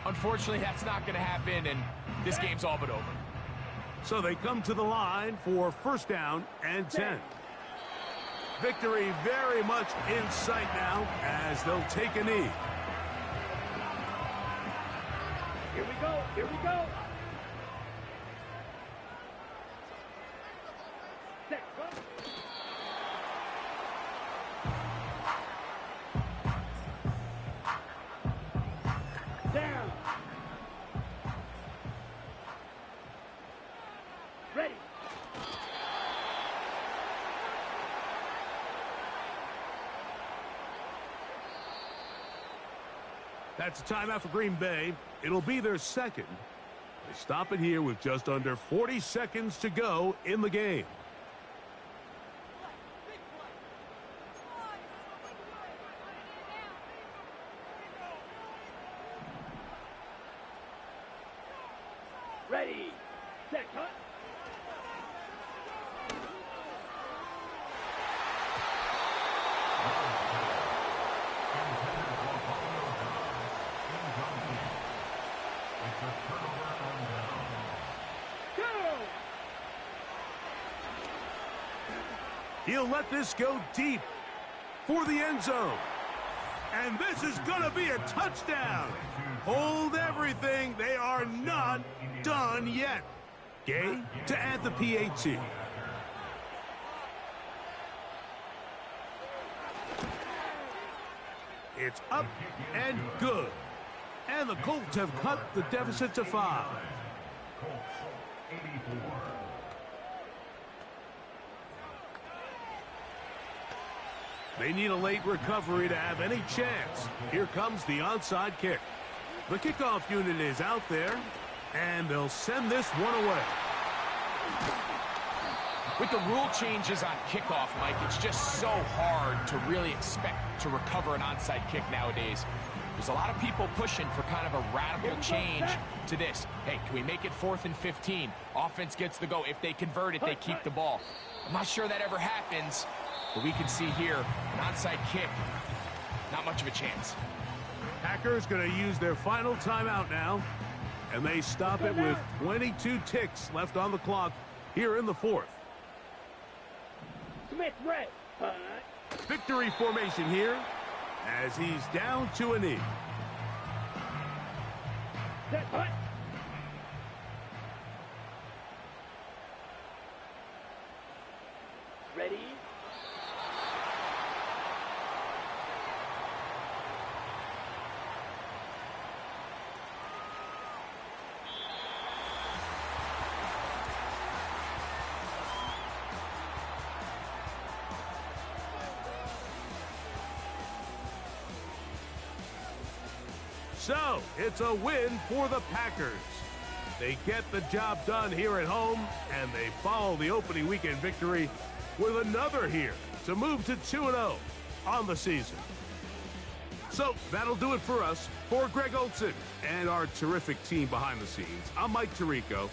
Unfortunately, that's not going to happen, and this game's all but over. So they come to the line for 1st down and 10. Victory very much in sight now as they'll take a knee. Here we go, here we go. Set, go. Down. Ready. That's a timeout for Green Bay. It'll be their second. They stop it here with just under 40 seconds to go in the game. Ready, set, cut. He'll let this go deep for the end zone. And this is going to be a touchdown. Hold everything. They are not done yet. Gay to add the PAT. It's up and good. And the Colts have cut the deficit to 5. They need a late recovery to have any chance. Here comes the onside kick. The kickoff unit is out there, and they'll send this one away. With the rule changes on kickoff, Mike, it's just so hard to really expect to recover an onside kick nowadays. There's a lot of people pushing for kind of a radical change to this. Hey, can we make it 4th and 15? Offense gets the go. If they convert it, they keep the ball. I'm not sure that ever happens, but we can see here an onside kick. Not much of a chance. Packers going to use their final timeout now, and they stop it with 22 ticks left on the clock here in the 4th. Smith red. Victory formation here as he's down to a knee. Set, cut. Ready. So, it's a win for the Packers. They get the job done here at home, and they follow the opening weekend victory with another here to move to 2-0 on the season. So, that'll do it for us. For Greg Olson and our terrific team behind the scenes, I'm Mike Tirico.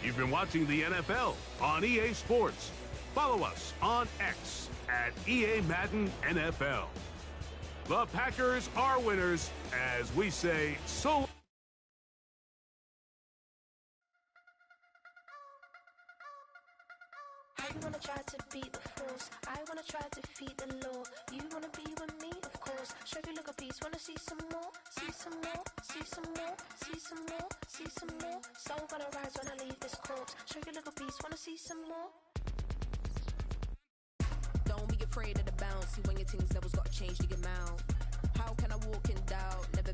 You've been watching the NFL on EA Sports. Follow us on X at EA Madden NFL. The Packers are winners, as we say so. You wanna try to beat the force, I wanna try to defeat the law. You wanna be with me, of course. Show you look a piece, wanna see some more, see some more, see some more, see some more, see some more. Soul gonna rise when I leave this corpse. Show you look a piece, wanna see some more. Don't be afraid of the bounce. See when your things levels got changed to your mouth. How can I walk in doubt? Never